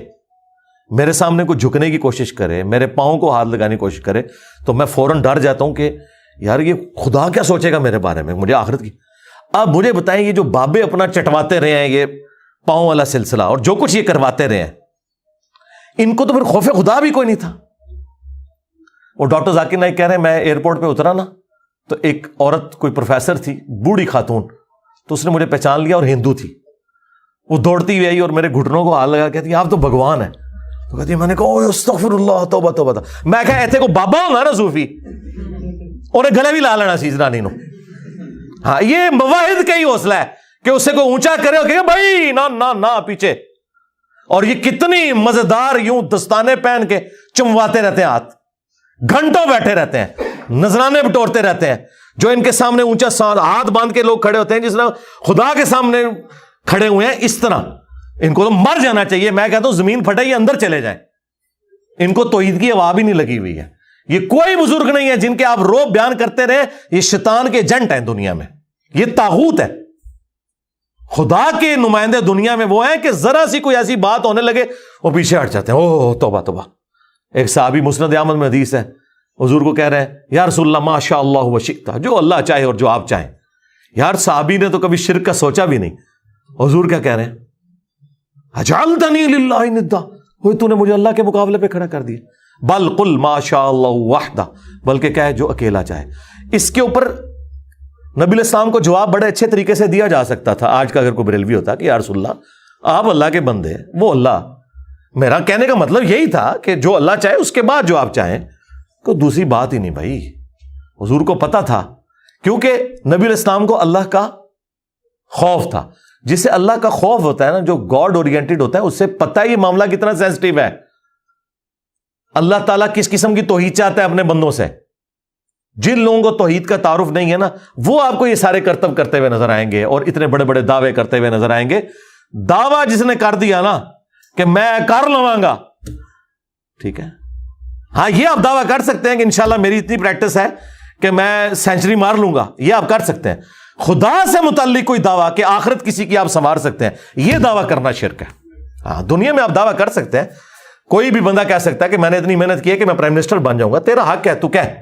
Speaker 1: میرے سامنے کوئی جھکنے کی کوشش کرے، میرے پاؤں کو ہاتھ لگانے کی کوشش کرے، تو میں فوراً ڈر جاتا ہوں کہ یار یہ خدا کیا سوچے گا میرے بارے میں، مجھے آخرت کی۔ اب مجھے بتائیں، یہ جو بابے اپنا چٹواتے رہے ہیں، یہ پاؤں والا سلسلہ اور جو کچھ یہ کرواتے رہے ہیں، ان کو تو پھر خوف خدا بھی کوئی نہیں تھا۔ وہ ڈاکٹر ذاکر نائک کہہ رہے ہیں، میں ایئرپورٹ پہ اترا نا، تو ایک عورت کوئی پروفیسر تھی، بوڑھی خاتون، تو اس نے مجھے پہچان لیا اور ہندو تھی۔ وہ دوڑتی ہوئی آئی اور میرے گھٹنوں کو ہاتھ لگا، کہتی آپ تو بھگوان ہیں۔ تو کہتی میں نے کہا استغفر اللہ، توبہ توبہ۔ میں کہا ایتھے کو بابا ہوگا نا صوفی، اور گلے بھی لا لینا سی جنانی نو۔ ہاں، یہ مواحد کا ہی حوصلہ ہے کہ اس سے کوئی اونچا کرے اور کہ بھائی نہ نہ نہ پیچھے۔ اور یہ کتنی مزیدار یوں دستانے پہن کے چمواتے رہتے ہیں، ہاتھ گھنٹوں بیٹھے رہتے ہیں، نذرانے بٹورتے رہتے ہیں۔ جو ان کے سامنے اونچا ہاتھ باندھ کے لوگ کھڑے ہوتے ہیں، جس طرح خدا کے سامنے کھڑے ہوئے ہیں، اس طرح ان کو تو مر جانا چاہیے۔ میں کہتا ہوں زمین پھٹے یہ اندر چلے جائیں، ان کو توحید کی ہوا بھی نہیں لگی ہوئی ہے۔ یہ کوئی بزرگ نہیں ہے جن کے آپ روب بیان کرتے رہے، یہ شیطان کے ایجنٹ ہیں دنیا میں، یہ طاغوت ہے۔ خدا کے نمائندے دنیا میں وہ ہیں کہ ذرا سی کوئی ایسی بات ہونے لگے وہ پیچھے ہٹ جاتے ہیں، اوہ توبہ توبہ۔ ایک صحابی مسند احمد میں حدیث ہے، حضور کو کہہ رہے ہیں یا رسول اللہ ما شاء اللہ و شئت، جو اللہ چاہے اور جو آپ چاہیں۔ یار صحابی نے تو کبھی شرک کا سوچا بھی نہیں۔ حضور کیا کہہ رہے ہیں؟ اجعلتنی للہ ندا، ہوئے تو نے مجھے اللہ کے مقابلے پہ کھڑا کر دیا۔ بل قل ما شاء اللہ وحدہ، بلکہ کہے جو اکیلا چاہے۔ اس کے اوپر نبی علیہ السلام کو جواب بڑے اچھے طریقے سے دیا جا سکتا تھا آج کا اگر کوئی بریلوی ہوتا کہ یا رسول اللہ آپ اللہ کے بندے ہیں، وہ اللہ۔ میرا کہنے کا مطلب یہی تھا کہ جو اللہ چاہے اس کے بعد جو آپ چاہیں، کوئی دوسری بات ہی نہیں بھائی۔ حضور کو پتا تھا، کیونکہ نبی علیہ السلام کو اللہ کا خوف تھا۔ جسے اللہ کا خوف ہوتا ہے نا، جو گاڈ اورینٹڈ ہوتا ہے، اس سے پتہ ہی معاملہ کتنا سینسٹیو ہے۔ اللہ تعالیٰ کس قسم کی توحید چاہتا ہے اپنے بندوں سے۔ جن لوگوں کو توحید کا تعارف نہیں ہے نا، وہ آپ کو یہ سارے کرتب کرتے ہوئے نظر آئیں گے اور اتنے بڑے بڑے دعوے کرتے ہوئے نظر آئیں گے۔ دعویٰ جس نے کر دیا نا کہ میں کر لواں گا، ٹھیک ہے، ہاں یہ آپ دعویٰ کر سکتے ہیں کہ انشاءاللہ میری اتنی پریکٹس ہے کہ میں سینچری مار لوں گا، یہ آپ کر سکتے ہیں۔ خدا سے متعلق کوئی دعویٰ کہ آخرت کسی کی آپ سنوار سکتے ہیں، یہ دعویٰ کرنا شرک ہے۔ ہاں دنیا میں آپ دعویٰ کر سکتے ہیں، کوئی بھی بندہ کہہ سکتا ہے کہ میں نے اتنی محنت کی ہے کہ میں پرائم منسٹر بن جاؤں گا، تیرا حق ہے، تو کہہ۔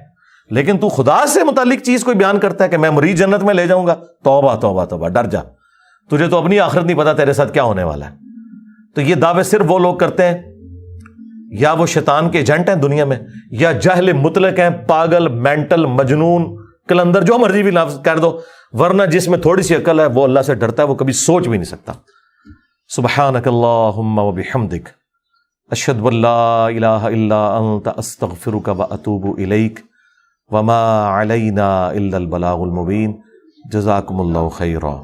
Speaker 1: لیکن تو خدا سے متعلق چیز کوئی بیان کرتا ہے کہ میں مریض جنت میں لے جاؤں گا، توبہ توبہ توبہ، ڈر جا، تجھے تو اپنی آخرت نہیں پتا تیرے ساتھ کیا ہونے والا ہے۔ تو یہ دعوے صرف وہ لوگ کرتے ہیں یا وہ شیطان کے ایجنٹ ہیں دنیا میں، یا جاہل مطلق ہیں، پاگل، مینٹل، مجنون، کلندر، جو مرضی بھی لفظ کر دو، ورنہ جس میں تھوڑی سی عقل ہے وہ اللہ سے ڈرتا ہے، وہ کبھی سوچ بھی نہیں سکتا۔ سبحانک اللہم وبحمدک، اشہد ان لا الہ الا انت، استغفرک واتوب الیک، وما علینا الا البلاغ المبین۔ جزاکم اللہ خیرا۔